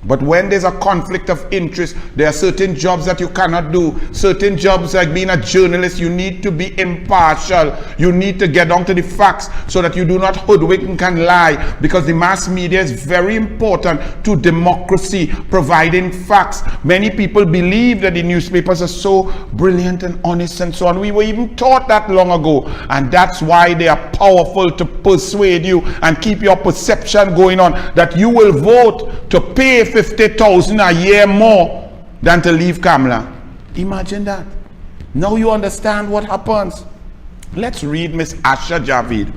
but when there's a conflict of interest, there are certain jobs that you cannot do. Certain jobs, like being a journalist, you need to be impartial. You need to get down to the facts so that you do not hoodwink and lie, because the mass media is very important to democracy, providing facts. Many people believe that the newspapers are so brilliant and honest and so on. We were even taught that long ago, and that's why they are powerful to persuade you and keep your perception going on that you will vote to pay 50,000 a year more than to leave Kamla. Imagine that. Now you understand what happens. Let's read Miss Asha Javid.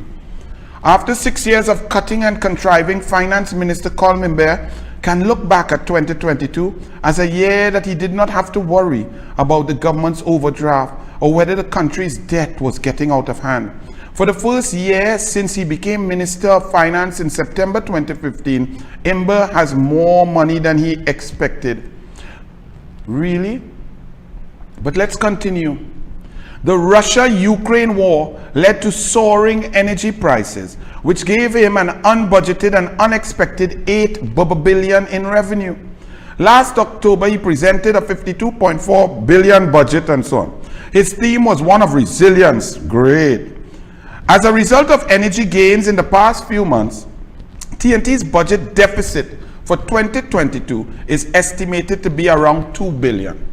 After 6 years of cutting and contriving, Finance Minister Colm Mbeh can look back at 2022 as a year that he did not have to worry about the government's overdraft or whether the country's debt was getting out of hand. For the first year since he became Minister of Finance in September 2015, Mbeh has more money than he expected. Really? But let's continue. The Russia-Ukraine war led to soaring energy prices, which gave him an unbudgeted and unexpected $8 billion in revenue. Last October, he presented a $52.4 billion budget and so on. His theme was one of resilience. Great. As a result of energy gains in the past few months, TNT's budget deficit for 2022 is estimated to be around $2 billion.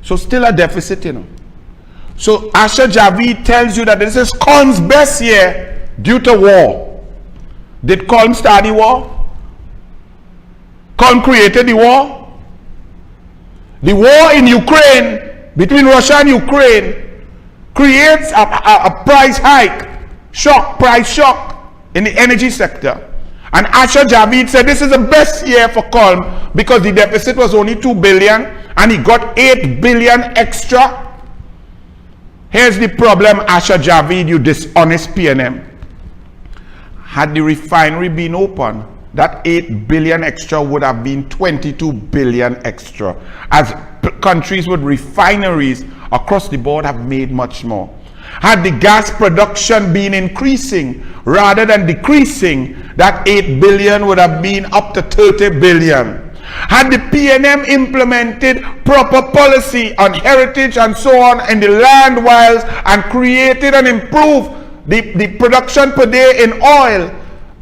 So still a deficit, you know. So Asha Javid tells you that this is Colm's best year due to war. Did Colm start the war? Colm created the war? The war in Ukraine, between Russia and Ukraine, creates a price hike, price shock in the energy sector. And Asha Javid said this is the best year for Colm because the deficit was only $2 billion and he got $8 billion extra. Here's the problem, Asha Javid, you dishonest PNM. Had the refinery been open, that $8 billion extra would have been $22 billion extra, as countries with refineries across the board have made much more. Had the gas production been increasing rather than decreasing, that $8 billion would have been up to $30 billion. Had the PNM implemented proper policy on heritage and so on in the land wilds and created and improved the production per day in oil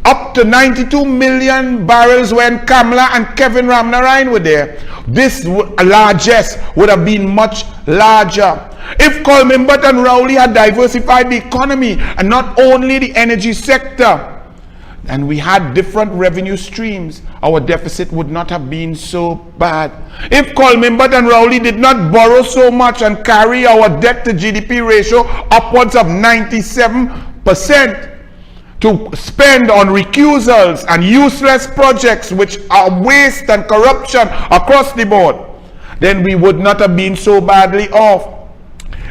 up to 92 million barrels when Kamla and Kevin Ramnarine were there, this largesse would have been much larger. If Colm Mbeh and Rowley had diversified the economy and not only the energy sector, and we had different revenue streams, our deficit would not have been so bad. If Colm Mbeh and Rowley did not borrow so much and carry our debt to GDP ratio upwards of 97%, to spend on recusals and useless projects which are waste and corruption across the board, then we would not have been so badly off.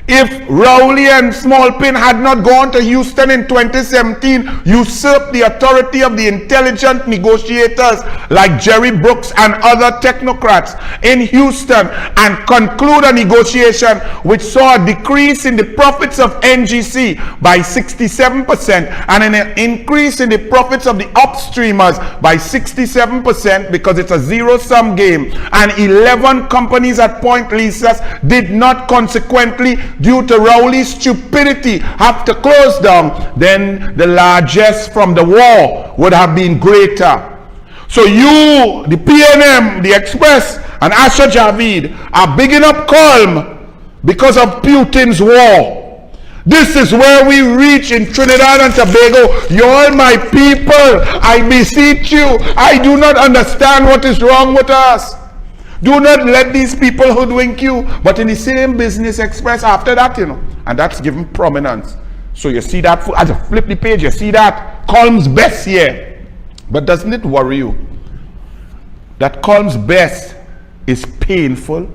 If Rowley and Smallpin had not gone to Houston in 2017, usurped the authority of the intelligent negotiators like Jerry Brooks and other technocrats in Houston and conclude a negotiation which saw a decrease in the profits of NGC by 67% and an increase in the profits of the upstreamers by 67% because it's a zero-sum game, and 11 companies at Point Lisas did not consequently, due to Rowley's stupidity, have to close down, then the largesse from the war would have been greater. So you, the PNM, the Express, and Asha Javid are bigging up Colm because of Putin's war. This is where we reach in Trinidad and Tobago. You all my people, I beseech you, I do not understand what is wrong with us. Do not let these people hoodwink you. But in the same Business Express after that, you know, and that's given prominence. So you see that, as you flip the page, you see that Colm's best here. But doesn't it worry you that Colm's best is painful?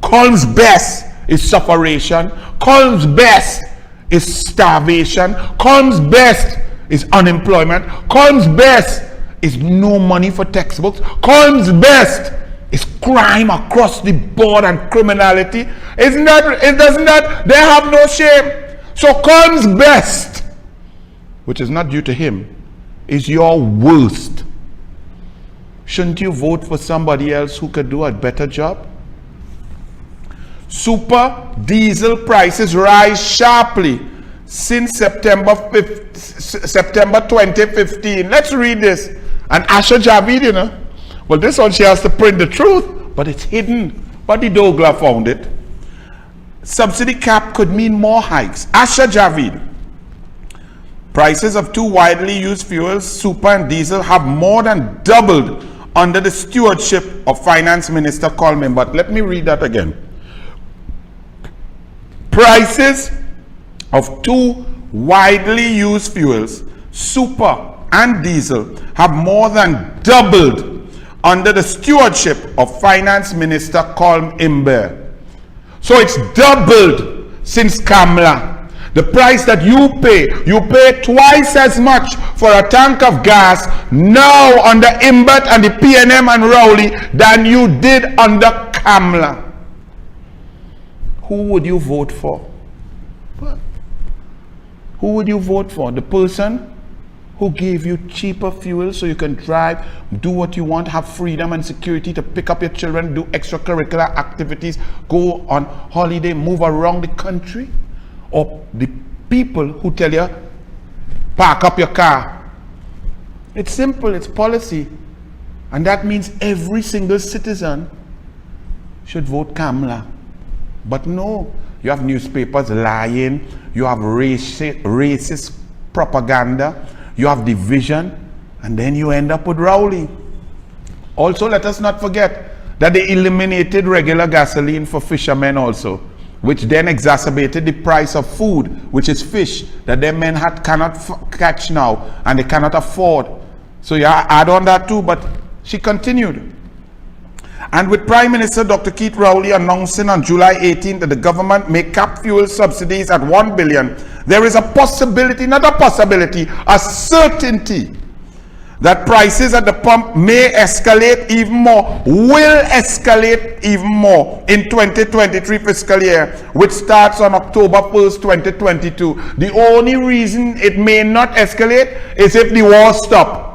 Colm's best is sufferation. Colm's best is starvation. Colm's best is unemployment. Colm's best is no money for textbooks. Colm's best is crime across the board and criminality. Doesn't that they have no shame? So Colm's best, which is not due to him, is your worst. Shouldn't you vote for somebody else who could do a better job? Super diesel prices rise sharply since September 2015. Let's read this. And Asha Javid, you know, well, this one she has to print the truth, but it's hidden. But the douglAR found it. Subsidy cap could mean more hikes. Asha Javid. Prices of two widely used fuels, super and diesel, have more than doubled under the stewardship of Finance Minister Coleman. But let me read that again. Prices of two widely used fuels, super and diesel, have more than doubled under the stewardship of Finance Minister Colm Imber. So it's doubled since Kamla. The price that you pay twice as much for a tank of gas now under Imbert and the PNM and Rowley than you did under Kamla. Who would you vote for? What? Who would you vote for? The person who gave you cheaper fuel so you can drive, do what you want, have freedom and security to pick up your children, do extracurricular activities, go on holiday, move around the country? Or the people who tell you, park up your car? It's simple, it's policy. And that means every single citizen should vote Kamla. But no, you have newspapers lying, you have racist propaganda, you have division, and then you end up with Rowley. Also, let us not forget that they eliminated regular gasoline for fishermen also, which then exacerbated the price of food, which is fish, that their men cannot catch now, and they cannot afford. So yeah, add on that too, but she continued. And with Prime Minister Dr. Keith Rowley announcing on July 18th that the government may cap fuel subsidies at $1 billion, there is a possibility, not a possibility, a certainty that prices at the pump may escalate even more, will escalate even more in 2023 fiscal year, which starts on October 1st, 2022. The only reason it may not escalate is if the war stops.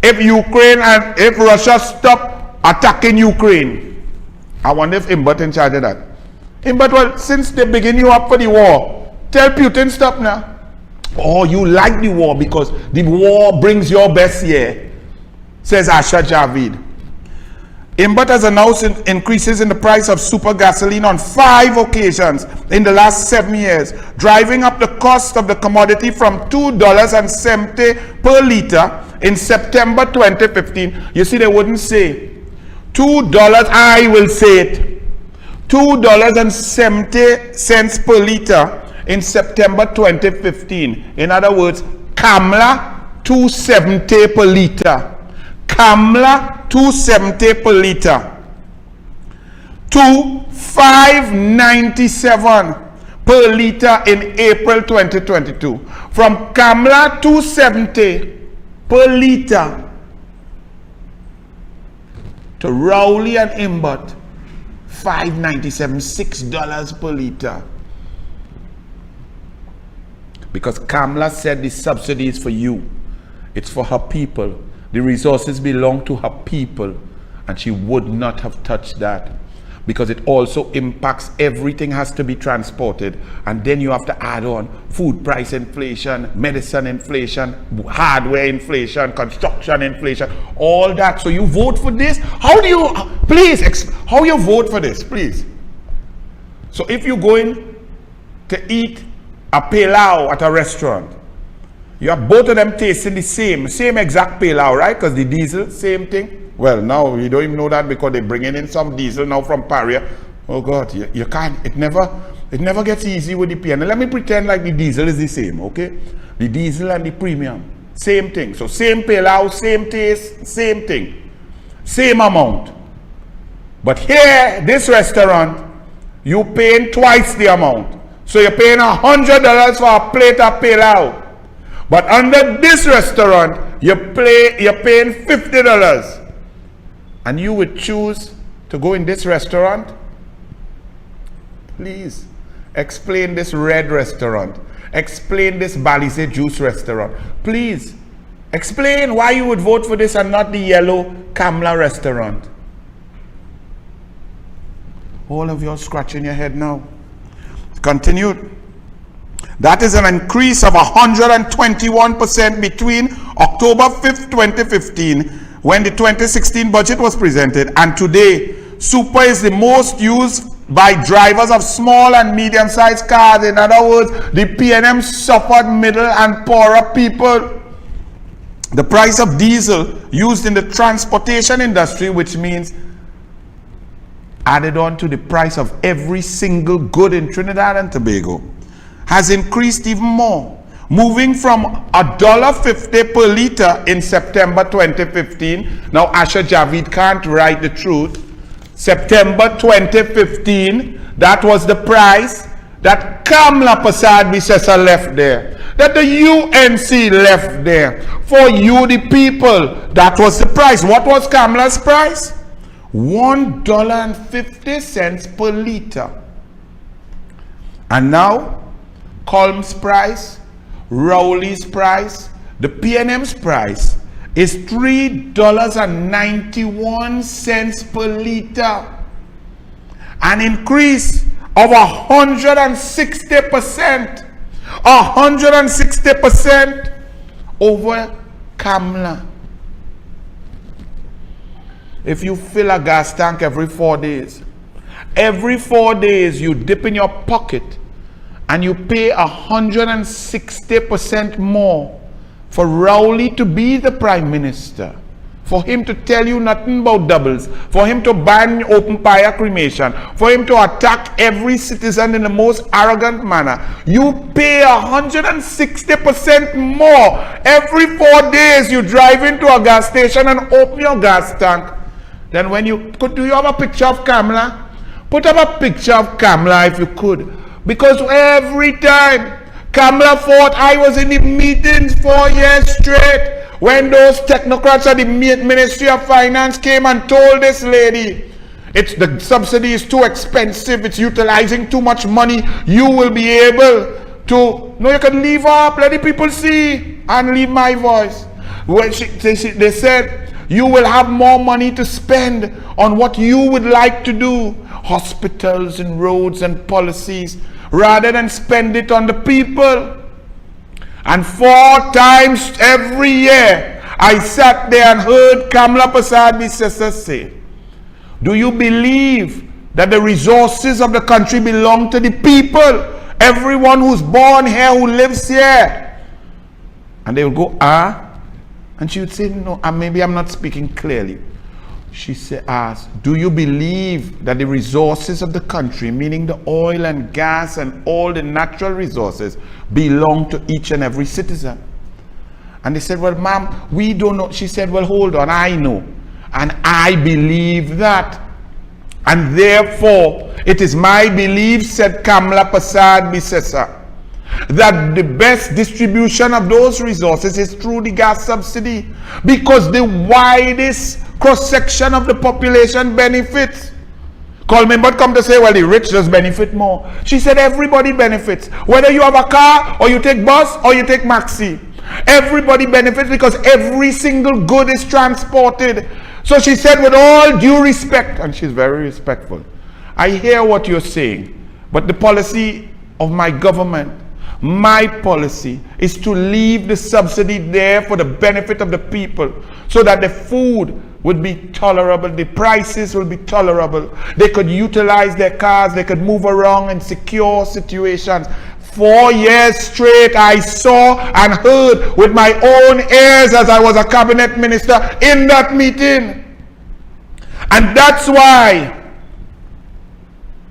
If Ukraine and if Russia stop attacking Ukraine. I wonder if Imbert in charge of that. Imbert, well, since they begin you up for the war, tell Putin stop now. Oh, you like the war because the war brings your best year, says Asha Javid. Imbert has announced increases in the price of super gasoline on 5 occasions in the last 7 years, driving up the cost of the commodity from $2.70 per liter in September 2015. You see, they wouldn't say $2, I will say it, $2.70 per liter in September 2015. In other words, Kamla $2.70 per liter. Kamla $2.70 per liter. to $5.97 per litre in April 2022. From Kamla 270 per litre to Rowley and Imbot $5.97, $6 per litre. Because Kamla said the subsidy is for you. It's for her people. The resources belong to her people. And she would not have touched that. Because it also impacts everything has to be transported. And then you have to add on food price inflation, medicine inflation, hardware inflation, construction inflation, all that. So you vote for this? How do you, please, how you vote for this, please? So if you're going to eat a pilau at a restaurant, you have both of them tasting the same exact pilau, right? Because the diesel, same thing. Well, now you don't even know that because they're bringing in some diesel now from Paria. Oh God, you can't, it never gets easy with the PN. Let me pretend like the diesel is the same, okay? The diesel and the premium, same thing. So same pilau, same taste, same thing, same amount. But here, this restaurant, you paying twice the amount. So you're paying $100 for a plate of pilau. But under this restaurant, you're paying $50. And you would choose to go in this restaurant? Please, explain this red restaurant. Explain this Balize juice restaurant. Please, explain why you would vote for this and not the yellow Kamla restaurant. All of you are scratching your head now. Continued. That is an increase of 121% between October 5th, 2015, when the 2016 budget was presented, and today. Super is the most used by drivers of small and medium-sized cars. In other words, the PNM suffered middle and poorer people. The price of diesel used in the transportation industry, which means added on to the price of every single good in Trinidad and Tobago, has increased even more, moving from $1.50 per litre in September 2015. Now Asha Javid can't write the truth. September 2015, that was the price that Kamla Prasad Bisesa left there, that the UNC left there. For you, the people, that was the price. What was Kamla's price? $1.50 per litre. And now, Colm's price, Rowley's price, the PNM's price is $3.91 per litre. An increase of 160%. 160% over Kamla. If you fill a gas tank every 4 days, every 4 days you dip in your pocket and you pay 160% more for Rowley to be the Prime Minister, for him to tell you nothing about doubles, for him to ban open fire cremation, for him to attack every citizen in the most arrogant manner. You pay 160% more. Every 4 days you drive into a gas station and open your gas tank. Then when you could, do you have a picture of Kamla? Put up a picture of Kamla if you could. Because every time Kamla fought, I was in the meetings 4 years straight when those technocrats at the Ministry of Finance came and told this lady, the subsidy is too expensive, it's utilizing too much money, you will be able to, no, you can leave up, let the people see, and leave my voice. When they said, you will have more money to spend on what you would like to do, hospitals and roads and policies, rather than spend it on the people. And 4 times every year, I sat there and heard Kamla Prasad Bisesa say, do you believe that the resources of the country belong to the people? Everyone who's born here, who lives here. And they would go, and she would say, no, maybe I'm not speaking clearly. She asked, do you believe that the resources of the country, meaning the oil and gas and all the natural resources, belong to each and every citizen? And they said, well, ma'am, we don't know. She said, well, hold on, I know. And I believe that. And therefore, It is my belief, said Kamla Prasad Bisesa, that the best distribution of those resources is through the gas subsidy, because the widest cross-section of the population benefits. Coleman but come to say, well, the rich just benefit more. She said everybody benefits. Whether you have a car, or you take bus, or you take maxi. Everybody benefits because every single good is transported. So she said, with all due respect, and she's very respectful, I hear what you're saying, but the policy of my government, my policy, is to leave the subsidy there for the benefit of the people, so that the food would be tolerable, the prices will be tolerable. They could utilize their cars, they could move around in secure situations. 4 years straight I saw and heard with my own ears as I was a cabinet minister in that meeting. And that's why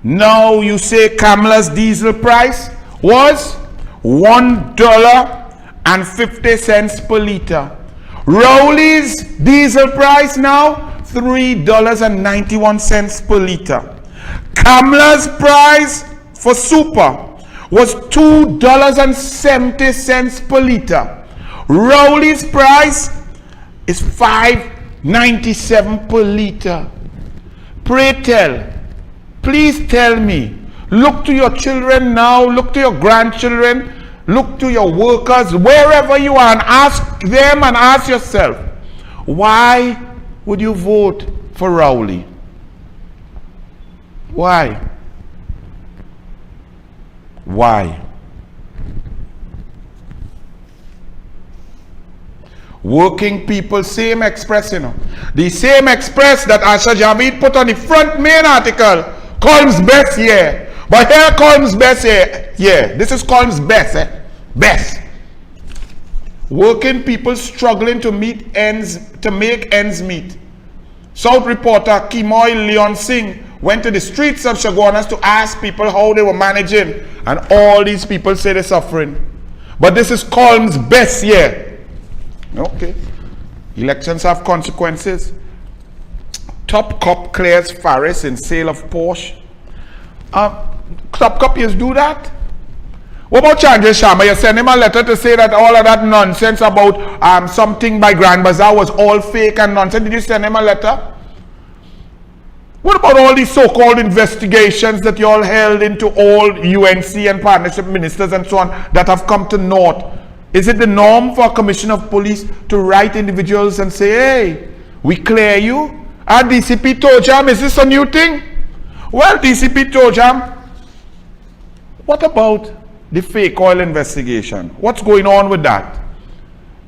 now you say Kamla's diesel price was $1.50 per liter. Rowley's diesel price now $3.91 per liter. Kamla's price for super was $2.70 per liter. Rowley's price is $5.97 per liter. Pray tell, please tell me, look to your children now, look to your grandchildren, look to your workers, wherever you are, and ask them and ask yourself, why would you vote for Rowley? Why? Why? Working people, same express, you know. The same express that Asha Javid put on the front main article, Colm's best year. But here Colm's best year. Yeah, this is Colm's best, best. Working people struggling to make ends meet. South reporter Kimoy Leon Singh went to the streets of Chaguanas to ask people how they were managing, and all these people say they're suffering. But this is Colm's best year. Okay. Elections have consequences. Top cop clears Faris in sale of Porsche. Top copiers do that? What about Chandra Sharma? You send him a letter to say that all of that nonsense about something by Grand Bazaar was all fake and nonsense. Did you send him a letter? What about all these so-called investigations that you all held into all UNC and partnership ministers and so on that have come to naught? Is it the norm for a commissioner of police to write individuals and say, hey, we clear you? DCP Tojam, is this a new thing? Well, DCP Tojam, what about the fake oil investigation? What's going on with that?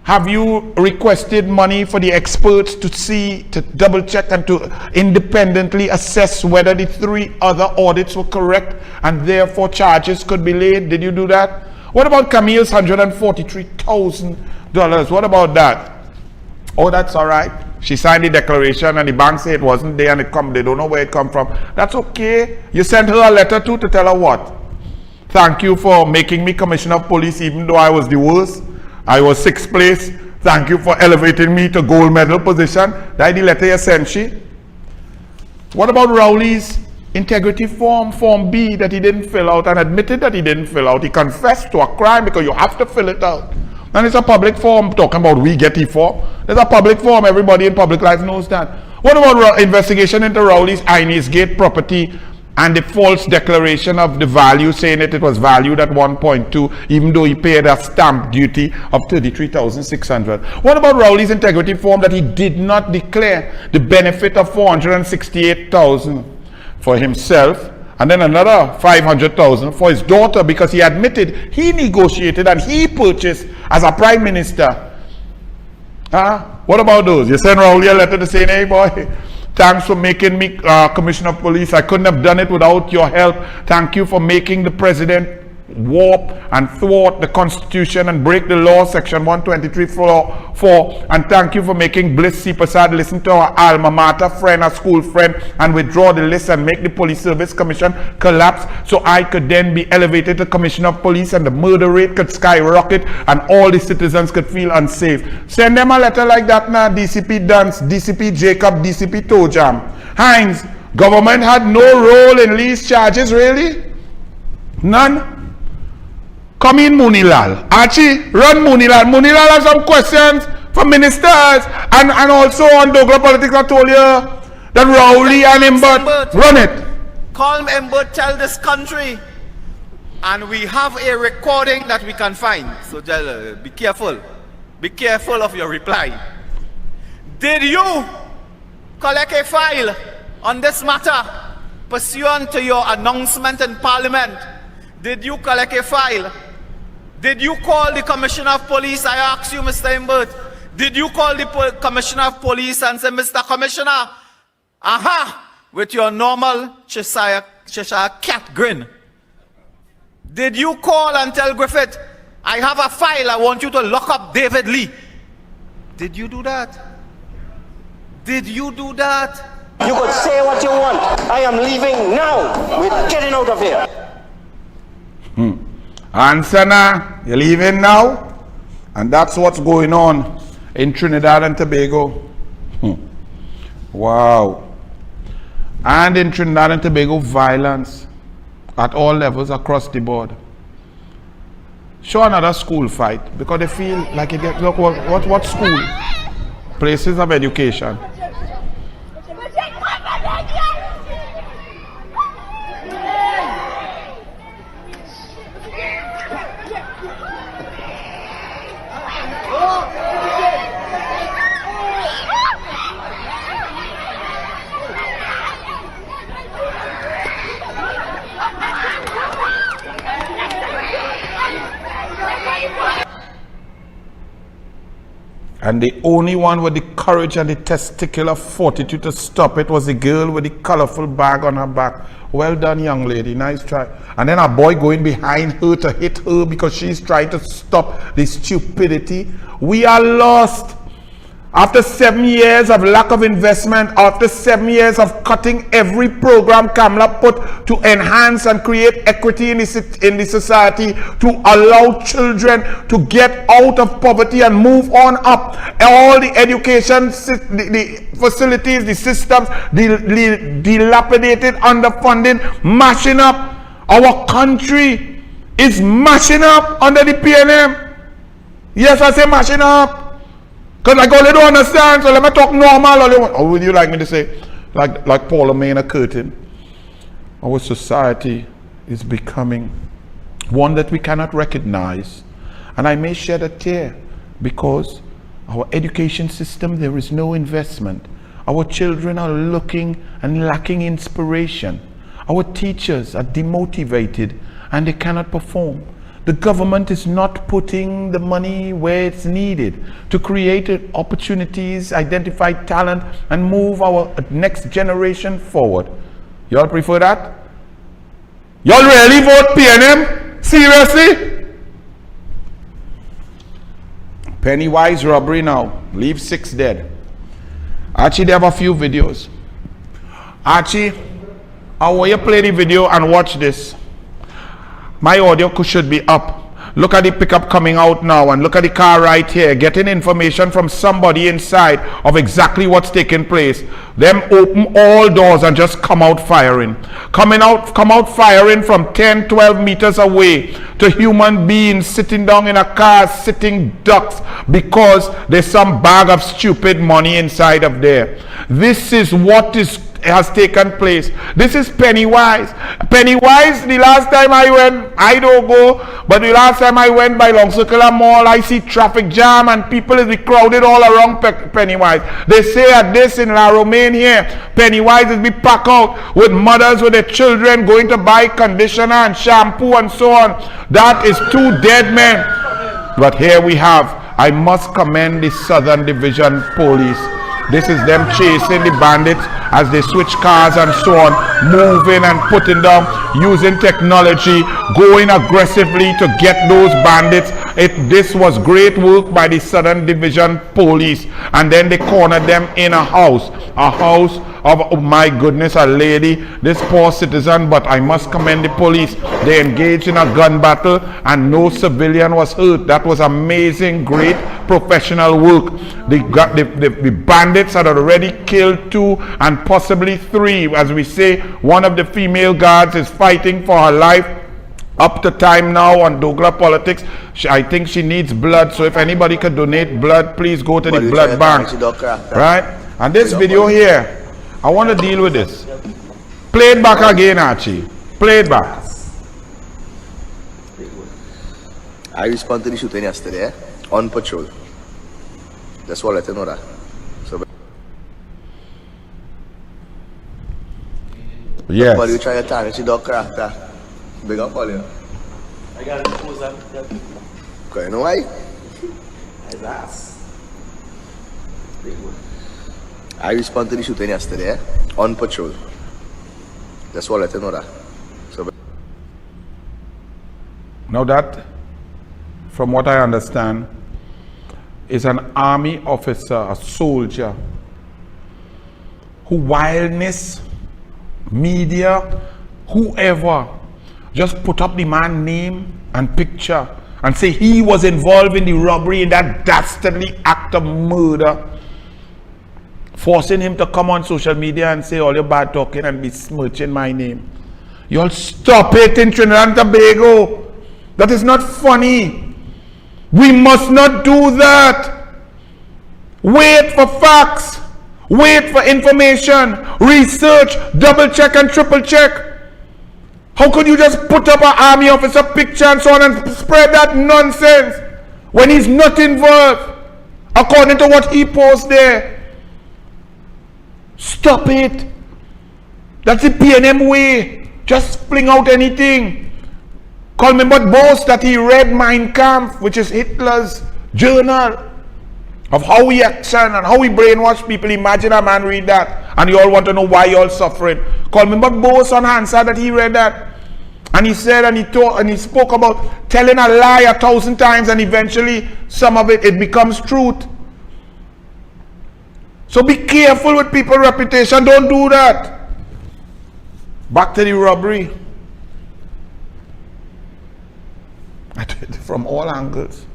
Have you requested money for the experts to see, to double check and to independently assess whether the 3 other audits were correct and therefore charges could be laid? Did you do that? What about Camille's $143,000? What about that? Oh, that's all right. She signed the declaration and the bank said it wasn't there and they don't know where it come from. That's okay. You sent her a letter too to tell her what? Thank you for making me commissioner of police even though I was the worst. I was 6th place. Thank you for elevating me to gold medal position. That's the letter you sent she. What about Rowley's integrity form, Form B, that he didn't fill out and admitted that he didn't fill out? He confessed to a crime because you have to fill it out. And it's a public form, talking about we get it for. There's a public form, everybody in public life knows that. What about investigation into Rowley's Inez Gate property and the false declaration of the value, saying that it was valued at 1.2, even though he paid a stamp duty of 33,600? What about Rowley's integrity form that he did not declare the benefit of 468,000 for himself, and then another 500,000 for his daughter, because he admitted he negotiated and he purchased as a prime minister? What about those? You send Rowley a letter to say, hey boy, thanks for making me commissioner of police. I couldn't have done it without your help. Thank you for making the president warp and thwart the constitution and break the law, section 123.4, and thank you for making Bliss C. Prasad listen to our alma mater friend, our school friend, and withdraw the list and make the police service commission collapse so I could then be elevated to commissioner of police and the murder rate could skyrocket and all the citizens could feel unsafe. Send them a letter like that now. DCP Dunce, DCP Jacob, DCP Tojam. Hines, Government had no role in these charges, really? None? Come in, Munilal. Archie, run Munilal. Munilal has some questions for ministers and also on douglAR politics. I told you that Rowley and Embert. Run it. Call Embert, tell this country. And we have a recording that we can find. So be careful. Be careful of your reply. Did you collect a file on this matter pursuant to your announcement in Parliament? Did you collect a file? Did you call the Commissioner of Police? I ask you, Mr. Embert. Did you call the Commissioner of Police and say, Mr. Commissioner, with your normal Cheshire cat grin? Did you call and tell Griffith, I have a file, I want you to lock up David Lee? Did you do that? Did you do that? You could say what you want. I am leaving now. We're getting out of here. Answer now. You're leaving now? And that's what's going on in Trinidad and Tobago. Wow. And in Trinidad and Tobago, violence at all levels across the board. Show another school fight because they feel like it gets, look what school? Places of education. And the only one with the courage and the testicular fortitude to stop it was the girl with the colorful bag on her back. Well done, young lady. Nice try. And then a boy going behind her to hit her because she's trying to stop the stupidity. We are lost. After 7 years of lack of investment, after 7 years of cutting every program Kamla put to enhance and create equity in the society, to allow children to get out of poverty and move on up, all the education, the facilities, the systems, the dilapidated, underfunding, mashing up. Our country is mashing up under the PNM. Yes, I say mashing up. Because I only don't understand, so let me talk normal. Or would you like me to say, like Paula May in a curtain? Our society is becoming one that we cannot recognize. And I may shed a tear because our education system, there is no investment. Our children are looking and lacking inspiration. Our teachers are demotivated and they cannot perform. The government is not putting the money where it's needed to create opportunities, identify talent, and move our next generation forward. Y'all prefer that? Y'all really vote PNM? Seriously? Pennywise robbery now. Leave 6 dead. Archie, they have a few videos. Archie, I want you to play the video and watch this. My audio should be up. Look at the pickup coming out now and look at the car right here, getting information from somebody inside of exactly what's taking place. Them open all doors and just come out firing. Come out firing from 10, 12 meters away to human beings sitting down in a car, sitting ducks because there's some bag of stupid money inside of there. This is what has taken place. This is Pennywise. Pennywise, the last time I went, I don't go, but the last time I went by Long Circular Mall, I see traffic jam and people is crowded all around Pennywise. They say at this in La Romaine here, Pennywise is be packed out with mothers with their children going to buy conditioner and shampoo and so on. That is 2 dead men. But here we have, I must commend the Southern Division Police. This is them chasing the bandits as they switch cars and so on, moving and putting down, using technology, going aggressively to get those bandits This was great work by the Southern Division Police. And then they cornered them in a house of, oh my goodness, a lady, this poor citizen. But I must commend the police. They engaged in a gun battle and no civilian was hurt. That was amazing, great professional work. The bandits had already killed 2 and possibly 3. As we say, one of the female guards is fighting for her life. Up to time now on douglAR Politics. I think she needs blood. So if anybody could donate blood, please go to the blood bank. Right? And this video here, I want to deal with this. Play it back again, Archie. Play it back. I responded to the shooting yesterday, on patrol. That's what I let you know that. So, yes. But you try to tarnish the dog character. Big up all you. I got to pose that. Because you know why? His ass. I responded to the shooting yesterday, on patrol. That's what I let you know that. So, now that, from what I understand, is an army officer, a soldier, who wildness, media, whoever, just put up the man's name and picture and say he was involved in the robbery, in that dastardly act of murder, forcing him to come on social media and say all your bad talking and besmirching my name. Y'all stop it in Trinidad and Tobago. That is not funny. We must not do that. Wait for facts. Wait for information. Research, double check and triple check. How could you just put up an army officer picture and so on and spread that nonsense when he's not involved according to what he posts there? Stop it. That's the PNM way. Just fling out anything. Coleman but boasts that he read Mein Kampf, which is Hitler's journal of how he action and how he brainwash people. Imagine a man read that and you all want to know why you all suffering. Coleman but boasts on Hansard that he read that. And he said and he taught and he spoke about telling a lie 1,000 times and eventually some of it becomes truth. So be careful with people's reputation. Don't do that. Back to the robbery. From all angles.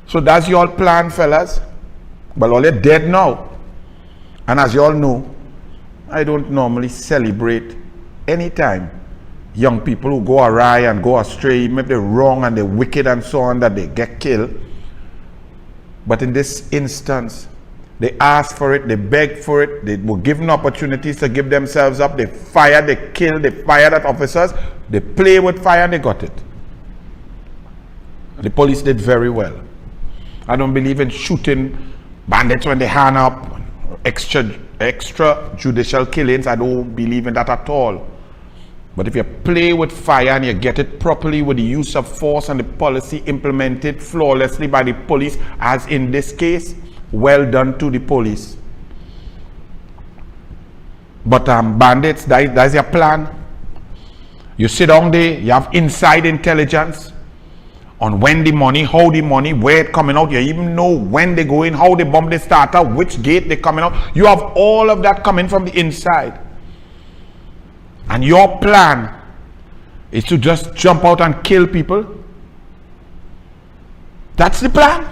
So that's your plan, fellas. Well, all they're dead now. And as you all know, I don't normally celebrate anytime young people who go awry and go astray, even if they're wrong and they're wicked and so on, that they get killed. But in this instance, they asked for it, they begged for it, they were given opportunities to give themselves up, they fired, they killed, they fired at officers, they play with fire and they got it. The police did very well. I don't believe in shooting bandits when they hand up, extrajudicial killings. I don't believe in that at all. But if you play with fire and you get it properly with the use of force and the policy implemented flawlessly by the police, as in this case, well done to the police. But bandits, that's your plan. You sit down there, you have inside intelligence on when the money, how the money, where it coming out. You even know when they go in, how they bomb the starter, which gate they coming out. You have all of that coming from the inside. And your plan is to just jump out and kill people. That's the plan.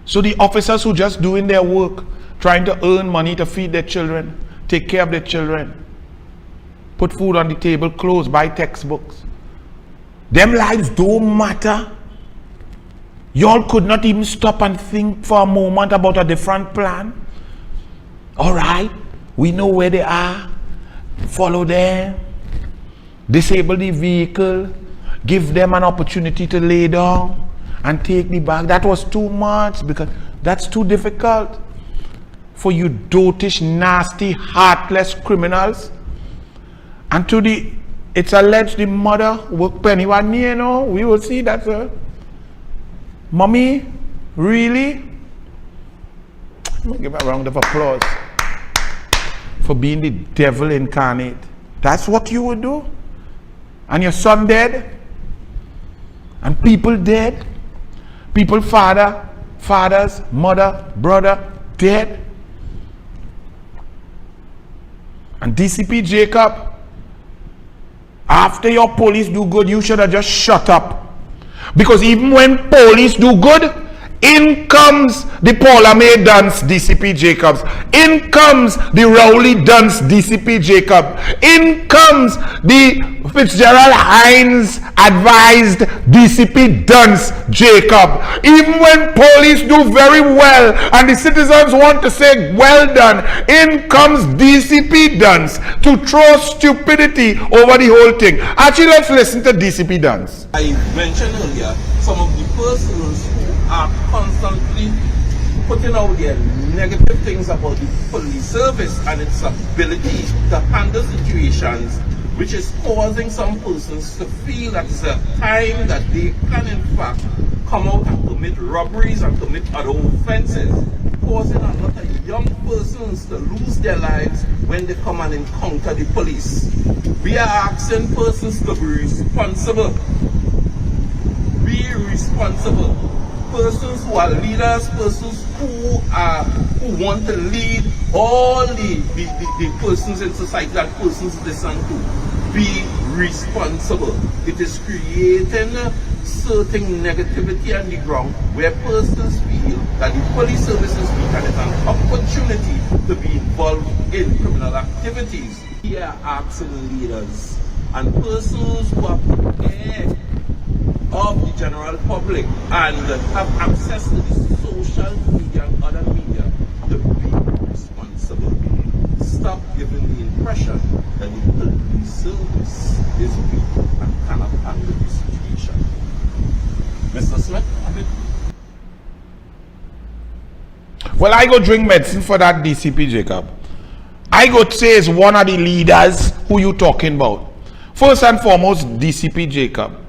So the officers who just doing their work, trying to earn money to feed their children, take care of their children, put food on the table, clothes, buy textbooks, them lives don't matter. Y'all could not even stop and think for a moment about a different plan. All right, we know where they are. Follow them. Disable the vehicle. Give them an opportunity to lay down and take the bag. That was too much, because that's too difficult for you dotish, nasty, heartless criminals. And to the, it's alleged the mother worked Pennywise, you know, we will see that, sir. Mommy, really? Let me give a round of applause for being the devil incarnate. That's what you would do? And your son dead? And people dead. People fathers, mother, brother, dead. And DCP Jacob, after your police do good, you should have just shut up. Because even when police do good, in comes the Paula May dance DCP Jacobs. In comes the Rowley dance DCP Jacob. In comes the Fitzgerald Hines advised DCP dance Jacob. Even when police do very well and the citizens want to say well done, in comes DCP dance to throw stupidity over the whole thing. Actually, let's listen to DCP dance. I mentioned earlier some of the persons who are constantly putting out their negative things about the police service and its ability to handle situations, which is causing some persons to feel that it's a time that they can in fact come out and commit robberies and commit other offenses, causing a lot of young persons to lose their lives when they come and encounter the police. We are asking persons to be responsible. Be responsible. Persons who are leaders, persons who want to lead all the persons in society that persons listen to. Be responsible. It is creating certain negativity on the ground where persons feel that the police services weak and it's an opportunity to be involved in criminal activities. We are asking leaders and persons who are prepared of the general public and have access to the social media and other media to be responsible. Stop giving the impression that the police service is weak and cannot handle the situation. Mr. Smith? Well, I go drink medicine for that DCP Jacob. I go say is one of the leaders who you talking about. First and foremost, DCP Jacob.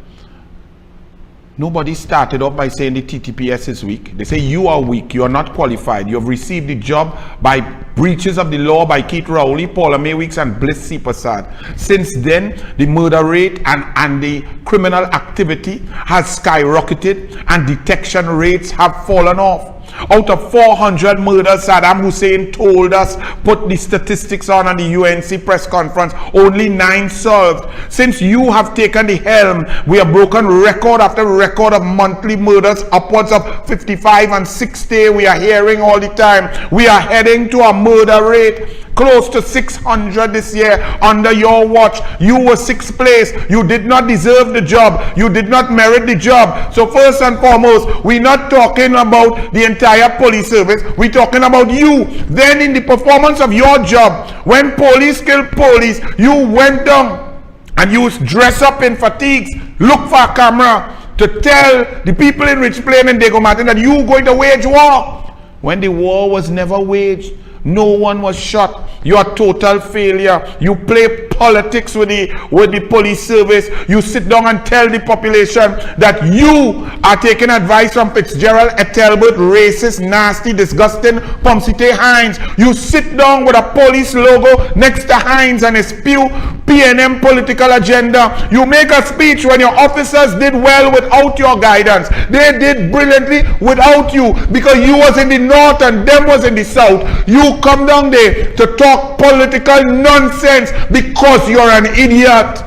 Nobody started off by saying the TTPS is weak. They say you are weak, you are not qualified. You have received the job by breaches of the law by Keith Rowley, Paula May Weeks and Bliss C. Prasad. Since then, the murder rate and the criminal activity has skyrocketed and detection rates have fallen off. Out of 400 murders Saddam Hussein told us, put the statistics on the UNC press conference, only 9 solved. Since you have taken the helm, we have broken record after record of monthly murders, upwards of 55 and 60 we are hearing all the time. We are heading to a murder rate close to 600 this year under your watch. You were 6th place. You did not deserve the job. You did not merit the job. So first and foremost, we're not talking about the entire police service. We're talking about you. Then in the performance of your job, when police killed police, you went down and you dress up in fatigues, look for a camera to tell the people in Rich Plain and Dago Martin that you going to wage war. When the war was never waged. No one was shot. You are total failure. You play politics with the police service. You sit down and tell the population that you are taking advice from Fitzgerald, Ethelbert, racist, nasty, disgusting Pomsite Hines. You sit down with a police logo next to Hines and spew PNM political agenda. You make a speech when your officers did well without your guidance. They did brilliantly without you because you was in the north and them was in the south. You come down there to talk political nonsense because you're an idiot.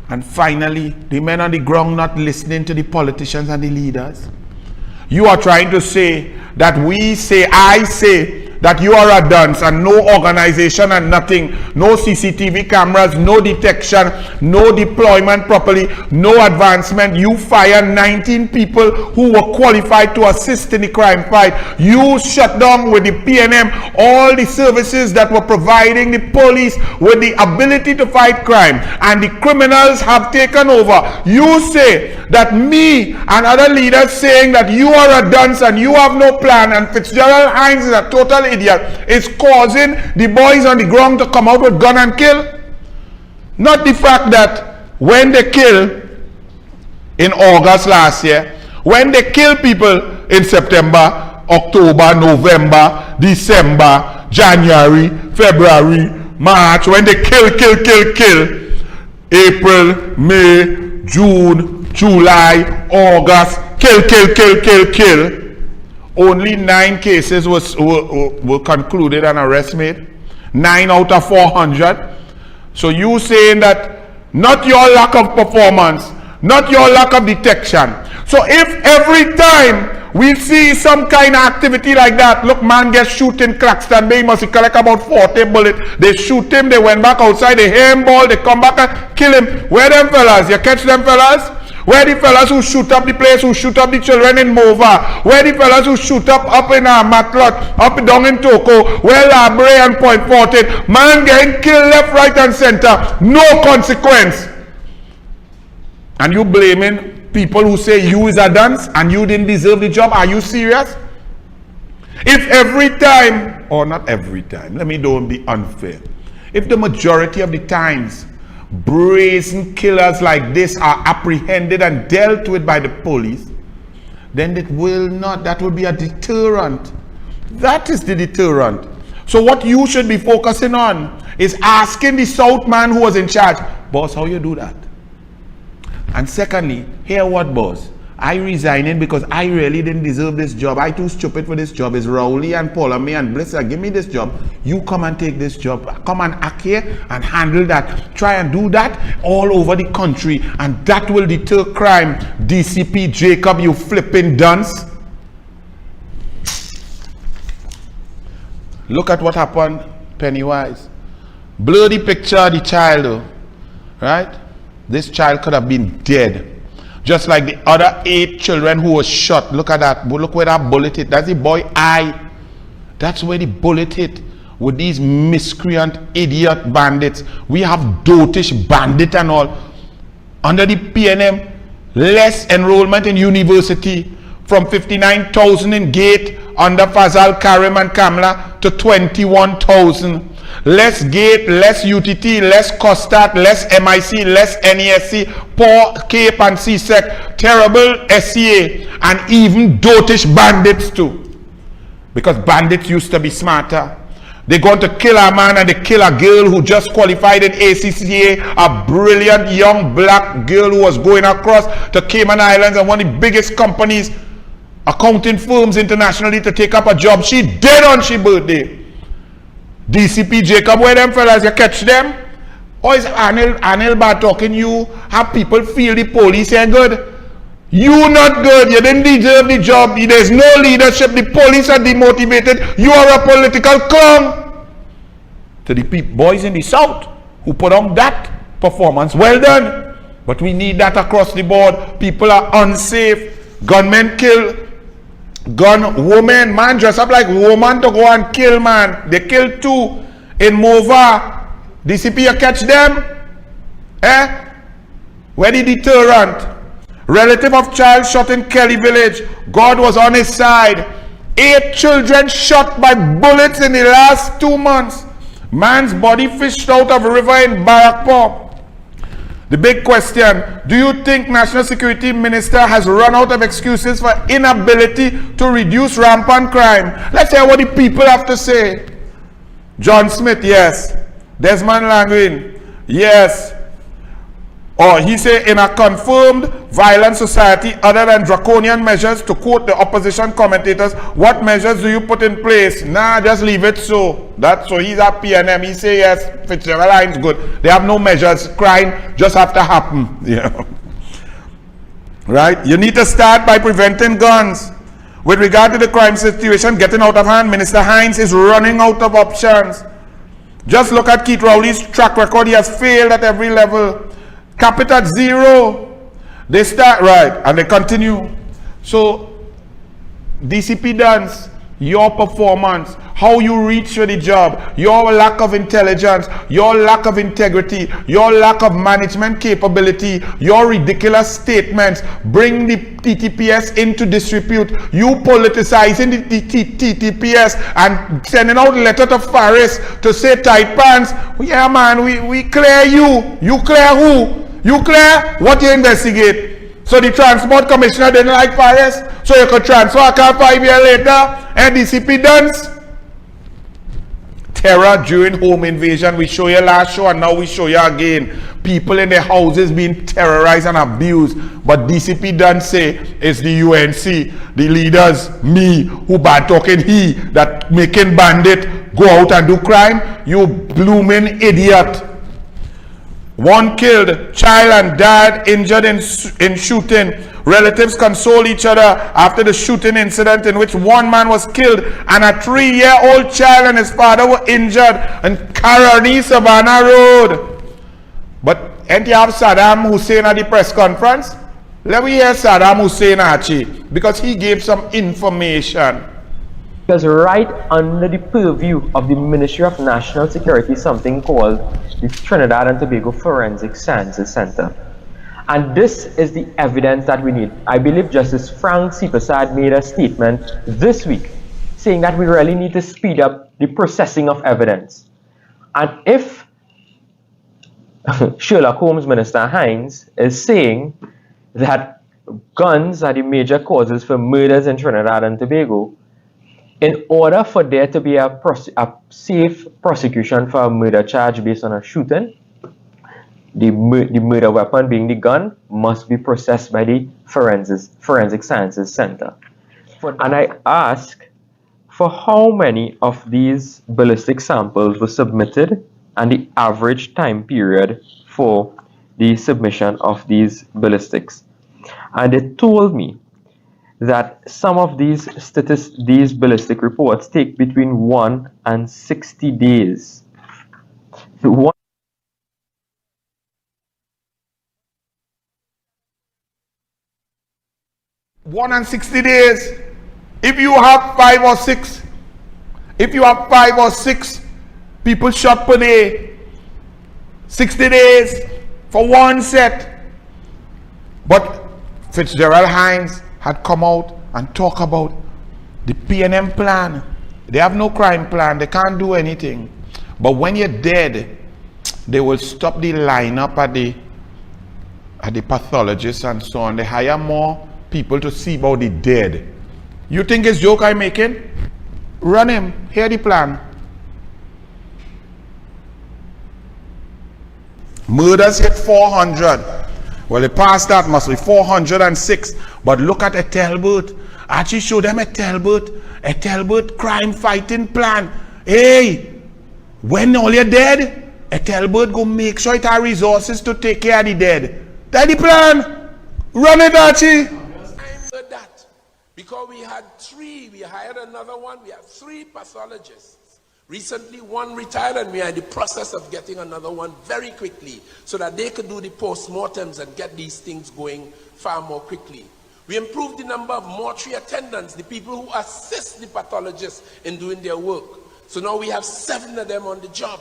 And finally, the men on the ground not listening to the politicians and the leaders. You are trying to say that I say that you are a dunce and no organization and nothing, no CCTV cameras, no detection, no deployment properly, no advancement. You fire 19 people who were qualified to assist in the crime fight. You shut down with the PNM all the services that were providing the police with the ability to fight crime, and the criminals have taken over. You say that me and other leaders saying that you are a dunce and you have no plan and Fitzgerald Hines is a total idiot is causing the boys on the ground to come out with gun and kill. Not the fact that when they kill in August last year, when they kill people in September, October, November, December, January, February, March, when they kill, April, May, June, July, August, kill. Only 9 cases were concluded and arrest made. 9 out of 400. So you saying that not your lack of performance, not your lack of detection. So if every time we see some kind of activity like that, look, man gets shot in Claxton Bay, must collect about 40 bullets. They shoot him, they went back outside, they hear him ball, they come back and kill him. Where them fellas? You catch them fellas? Where the fellas who shoot up the place, who shoot up the children in Mova? Where the fellas who shoot up in Matlot, up down in Toko? Where Labray and Point Fortin? Man getting killed left, right and center. No consequence. And you blaming people who say you is a dance and you didn't deserve the job? Are you serious? If every time, or not every time, let me don't be unfair. If the majority of the times brazen killers like this are apprehended and dealt with by the police, then that will be a deterrent. That is the deterrent. So what you should be focusing on is asking the South man who was in charge, boss, how you do that? And secondly, hear what, boss? I resigning because I really didn't deserve this job. I too stupid for this job. It's Rowley and Paulame and Blesser. Give me this job. You come and take this job. Come and act here and handle that. Try and do that all over the country. And that will deter crime. DCP Jacob, you flipping dunce. Look at what happened, Pennywise. Blur the picture of the child, right? This child could have been dead. Just like the other 8 children who were shot. Look at that. Look where that bullet hit. That's the boy eye. That's where the bullet hit. With these miscreant idiot bandits. We have dotish bandit and all. Under the PNM, less enrollment in university. From 59,000 in Gate under Fazal, Karim and Kamla to 21,000. Less Gate, less UTT, less COSTAT, less MIC, less NESC, poor Cape and CSEC, terrible SCA, and even dotish bandits too. Because bandits used to be smarter. They're going to kill a man and they kill a girl who just qualified in ACCA, a brilliant young black girl who was going across to Cayman Islands and one of the biggest companies, accounting firms internationally, to take up a job. She dead on she birthday. DCP Jacob, where them fellas, you catch them? Or is Anil bad talking you? Have people feel the police ain't good? You not good. You didn't deserve the job. There's no leadership. The police are demotivated. You are a political clown. To the boys in the South who put on that performance, well done. But we need that across the board. People are unsafe. Gunmen kill. Gun woman, man dress up like woman to go and kill, man. They killed 2 in Mova. DCP, you catch them? Where the deterrent? Relative of child shot in Kelly Village. God was on his side. 8 children shot by bullets in the last 2 months. Man's body fished out of a river in Barakpur. The big question, do you think National Security Minister has run out of excuses for inability to reduce rampant crime? Let's hear what the people have to say. John Smith, yes. Desmond Langwin, yes. Or he say, in a confirmed violent society other than draconian measures, to quote the opposition commentators, what measures do you put in place? Nah, just leave it so. That's so he's at PNM. He say yes, Fitzgerald line's good. They have no measures. Crime just have to happen. Yeah. Right? You need to start by preventing guns. With regard to the crime situation getting out of hand, Minister Hines is running out of options. Just look at Keith Rowley's track record. He has failed at every level. Cap it at 0. They start right and they continue. So DCP dance, your performance, how you reach for the job, your lack of intelligence, your lack of integrity, your lack of management capability, your ridiculous statements bring the TTPS into disrepute. You politicizing the TTPS and sending out a letter to Faris to say tight pants. Yeah man, we clear you. You clear who? You clear what you investigate. So the transport commissioner didn't like Faris, so you could transfer a car 5 years later and DCP dance. Terror during home invasion. We show you last show and now we show you again. people in their houses being terrorized and abused. But DCP done say it's the UNC, the leaders, me, who bad talking he, that making bandit go out and do crime. You blooming idiot. One killed, child and dad injured in shooting. Relatives console each other after the shooting incident in which one man was killed and a 3-year-old child and his father were injured in Caroni, Savannah Road. But ain't you have Saddam Hussein at the press conference? Let me hear Saddam Hussein actually, because he gave some information. Because right under the purview of the Ministry of National Security, something called the Trinidad and Tobago Forensic Sciences Center. And this is the evidence that we need. I believe Justice Frank C. Prasad made a statement this week saying that we really need to speed up the processing of evidence. And if Sherlock Holmes Minister Hines is saying that guns are the major causes for murders in Trinidad and Tobago, in order for there to be a safe prosecution for a murder charge based on a shooting, the murder weapon, being the gun, must be processed by the Forensic Sciences Center. And I ask for how many of these ballistic samples were submitted and the average time period for the submission of these ballistics. And they told me that some of these ballistic reports take between 1 and 60 days. 1 and 60 days. If you have 5 or 6, people shot per day, 60 days for one set. But Fitzgerald Hines had come out and talk about the PNM plan. They have no crime plan. They can't do anything. But when you're dead, they will stop the lineup at the pathologists and so on. They hire more people to see about the dead. You think it's joke I'm making? Run him. Hear the plan. Murders hit 400. Well, the past that must be 406. But look at a Talbot. Actually show them a Talbot crime fighting plan. Hey, when all you're dead, a Talbot go make sure it has resources to take care of the dead. That's the plan. Run it, Archie. That because we hired another one, we have 3 pathologists. Recently, one retired and we are in the process of getting another one very quickly so that they could do the post-mortems and get these things going far more quickly. We improved the number of mortuary attendants, the people who assist the pathologists in doing their work. So now we have 7 of them on the job.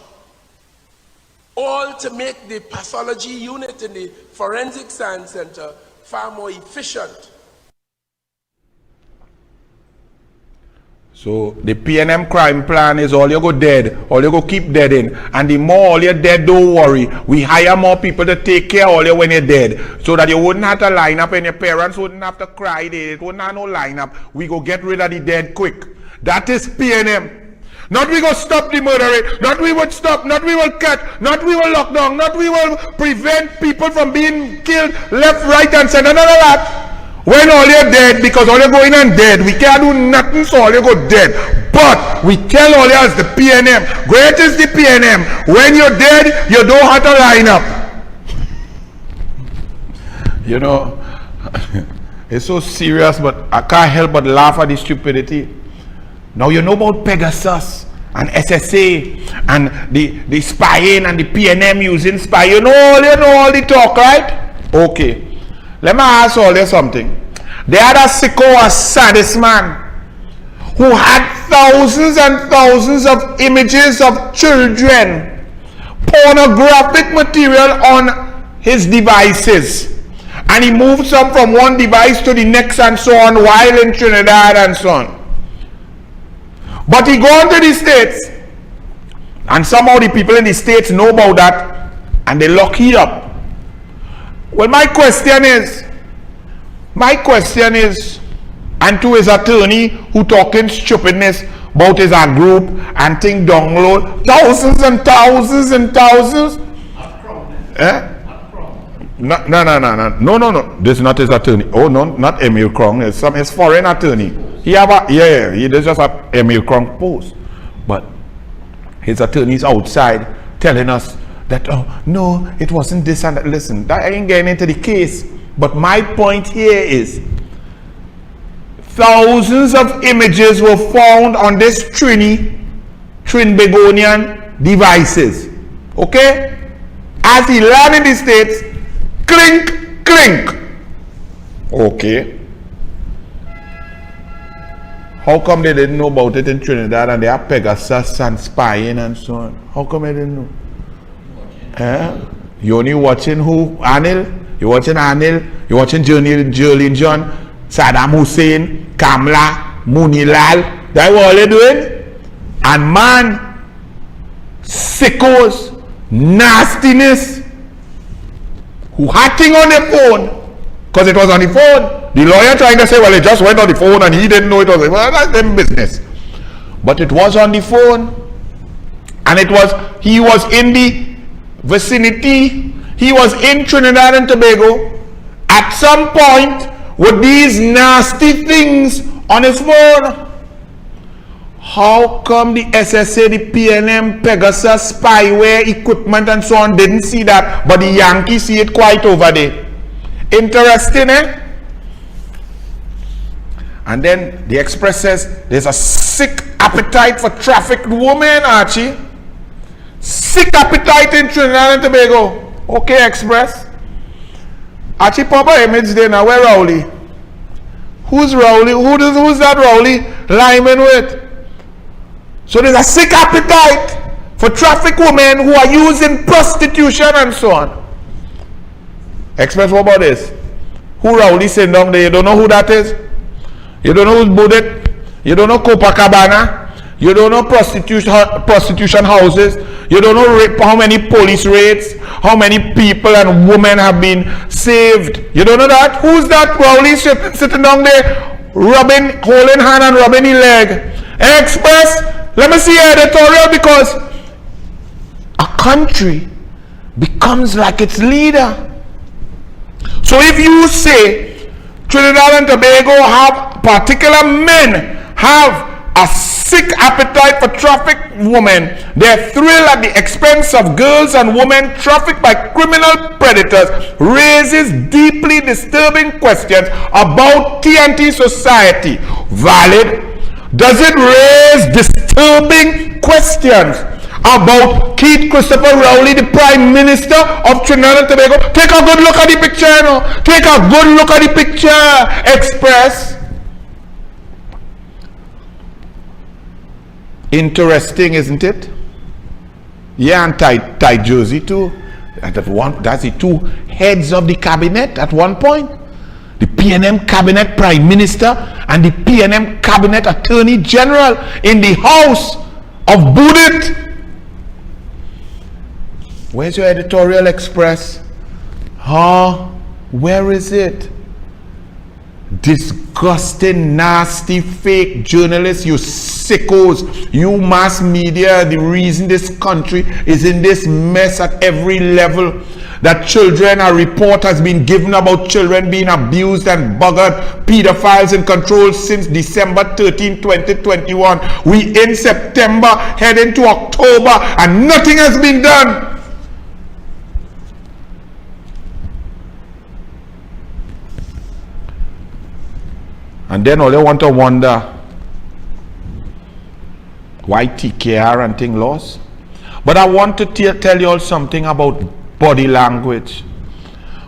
All to make the pathology unit in the Forensic Science Center far more efficient. So the PNM crime plan is all you go dead, all you go keep dead in. And the more all you're dead, don't worry. We hire more people to take care of all you when you're dead. So that you wouldn't have to line up and your parents wouldn't have to cry. They wouldn't have no lineup. We go get rid of the dead quick. That is PNM. Not we go stop the murder rate. Not we would stop. Not we will cut. Not we will lock down. Not we will prevent people from being killed left, right and center. None of that. When all you're dead, because all you're going and dead, we can't do nothing, so all you go dead. But we tell all you as the PNM, great is the PNM. When you're dead, you don't have to line up. You know, it's so serious, but I can't help but laugh at the stupidity. Now you know about Pegasus and SSA and the spying and the PNM using spy. You know all the talk, right? Okay. Let me ask all you something. They had a sicko, a sadist man who had thousands and thousands of images of children, pornographic material on his devices. And he moved some from one device to the next and so on while in Trinidad and so on. But he gone to the States and somehow the people in the States know about that and they lock he up. Well, my question is, and to his attorney who talking stupidness about his group and think download thousands and thousands and thousands. No. This is not his attorney. Oh no, not Emil Krong. It's his foreign attorney. He have a he does just have Emil Krong post, but his attorney is outside telling us that no, it wasn't this and that. Listen, that ain't getting into the case. But my point here is, thousands of images were found on this Trinbagonian devices. Okay, as he landed in the States, clink, clink. Okay. How come they didn't know about it in Trinidad and they have Pegasus and spying and so on? How come they didn't know? You only watching who? Anil? You watching Anil? You watching Jolene John? Saddam Hussein? Kamla? Munilal? That's what they're doing? And man, sickos, nastiness, who hacking on their phone, because it was on the phone. The lawyer trying to say, well, it just went on the phone and he didn't know it was, well, that's them business. But it was on the phone, and he was in the vicinity, he was in Trinidad and Tobago at some point with these nasty things on his phone. How come the SSA, the PNM, Pegasus, spyware, equipment and so on didn't see that, but the Yankees see it quite over there? Interesting, eh? And then the Express says there's a sick appetite for trafficked women, Archie. Sick appetite in Trinidad and Tobago. Okay, Express. Archie, Papa image there now. Where Rowley? Who's Rowley? Who's that Rowley Lyman with? So there's a sick appetite for trafficked women who are used in prostitution and so on. Express, what about this? Who Rowley sitting down there? You don't know who that is? You don't know who's Budet? You don't know Copacabana? You don't know prostitution houses? You don't know how many police raids? How many people and women have been saved? You don't know that? Who's that Rowley sitting down there, holding hand and rubbing his leg? Express, let me see your editorial, because a country becomes like its leader. So if you say Trinidad and Tobago have particular men have a sick appetite for trafficked women, their thrill at the expense of girls and women trafficked by criminal predators raises deeply disturbing questions about TNT society. Valid? Does it raise disturbing questions about Keith Christopher Rowley, the Prime Minister of Trinidad and Tobago? Take a good look at the picture, you know. Take a good look at the picture, Express. Interesting, isn't it? Yeah, and tight jersey too. That's the two heads of the cabinet at one point. The PNM Cabinet Prime Minister and the PNM Cabinet Attorney General in the House of Budet. Where's your editorial, Express? Where is it? Disgusting, nasty, fake journalists, you sickos, you mass media, the reason this country is in this mess at every level. That children, a report has been given about children being abused and buggered, pedophiles in control since December 13, 2021. We in September, heading to October, and nothing has been done. And then all they want to wonder why TKR and thing lost. But I want to tell you all something about body language.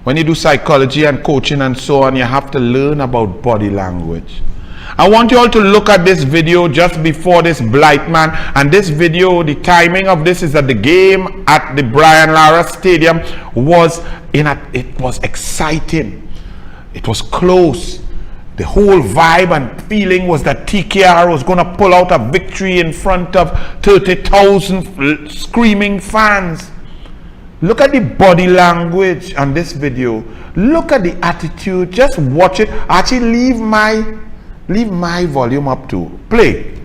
When you do psychology and coaching and so on, you have to learn about body language. I want you all to look at this video just before this blight man. And this video, the timing of this is that the game at the Brian Lara Stadium it was exciting. It was close. The whole vibe and feeling was that TKR was going to pull out a victory in front of 30,000 screaming fans. Look at the body language on this video. Look at the attitude. Just watch it. Actually, leave my volume up too. Play.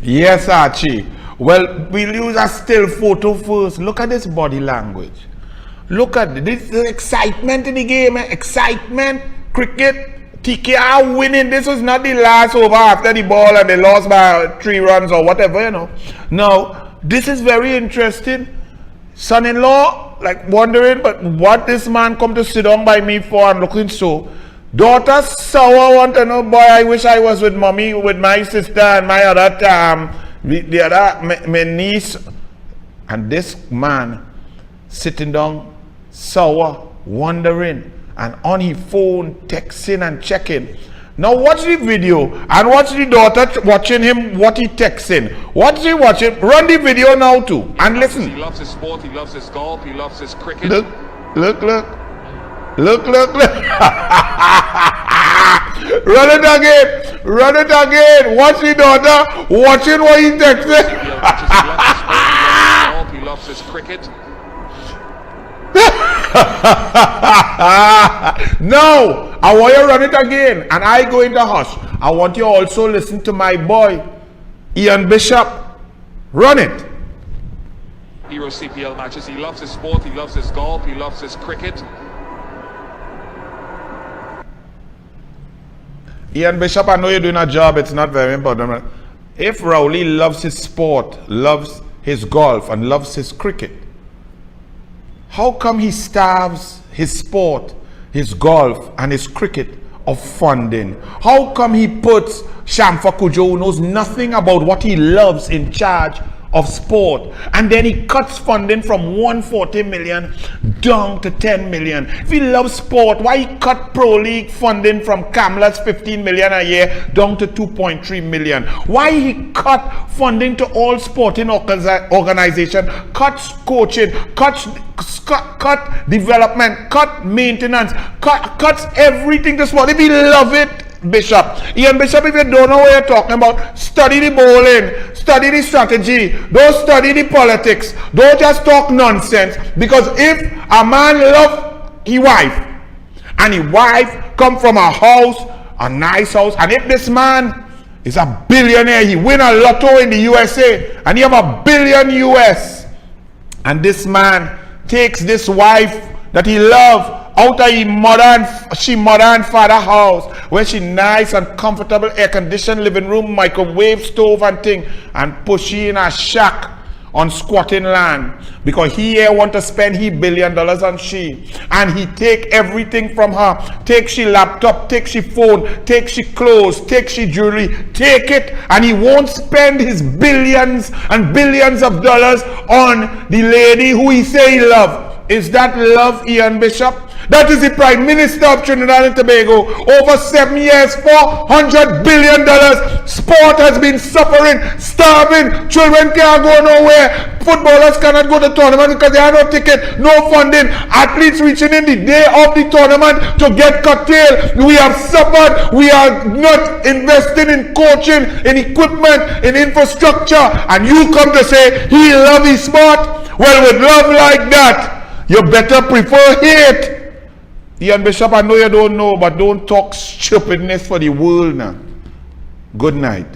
Yes, Archie. Well, we'll use a still photo first. Look at this body language. Look at this excitement in the game. Excitement. Cricket. TKR winning. This was not the last over after the ball and they lost by 3 runs or whatever, you know. Now, this is very interesting. Son-in-law, like wondering, but what this man come to sit down by me for and looking so. Daughter sour want to know, boy, I wish I was with mommy, with my sister and my other, my niece. And this man sitting down, sour, wondering, and on his phone, texting and checking. Now watch the video and watch the daughter watching him what he texting. Watch he watching. Run the video now too and listen. He loves his sport, he loves his golf, he loves his cricket. Look. Run it again. Run it again. Watch the daughter watching what he texting. He loves his cricket. No, I want you to run it again and I go into hush. I want you also listen to my boy Ian Bishop. Run it. Hero CPL matches. He loves his sport, he loves his golf, he loves his cricket. Ian Bishop, I know you're doing a job, it's not very important. If Rowley loves his sport, loves his golf and loves his cricket, how come he starves his sport, his golf, and his cricket of funding? How come he puts Shamfa Kujo, who knows nothing about what he loves, in charge of sport, and then he cuts funding from 140 million down to 10 million? If he loves sport, why he cut Pro League funding from Kamla's 15 million a year down to 2.3 million? Why he cut funding to all sporting organizations, cuts coaching, cut development, cut maintenance, cuts everything to sport? If he love it, Bishop, Ian Bishop, if you don't know what you're talking about, study the bowling, study the strategy, don't study the politics, don't just talk nonsense. Because if a man love his wife and his wife come from a house, a nice house, and if this man is a billionaire, he win a lotto in the USA and he have $1 billion US, and this man takes this wife that he love out of she mother and father house where she nice and comfortable, air conditioned living room, microwave stove and thing, and push she in a shack on squatting land because he here want to spend $1 billion on she, and he take everything from her, take she laptop, take she phone, take she clothes, take she jewelry, take it, and he won't spend his billions and billions of dollars on the lady who he say he love. Is that love, Ian Bishop? That is the Prime Minister of Trinidad and Tobago. Over 7 years, $400 billion. Sport has been suffering, starving. Children can't go nowhere. Footballers cannot go to tournament because they have no ticket, no funding. Athletes reaching in the day of the tournament to get curtailed. We have suffered. We are not investing in coaching, in equipment, in infrastructure. And you come to say he loves his sport? Well, with love like that, you better prefer hate. Ian Bishop, I know you don't know, but don't talk stupidness for the world now. Good night.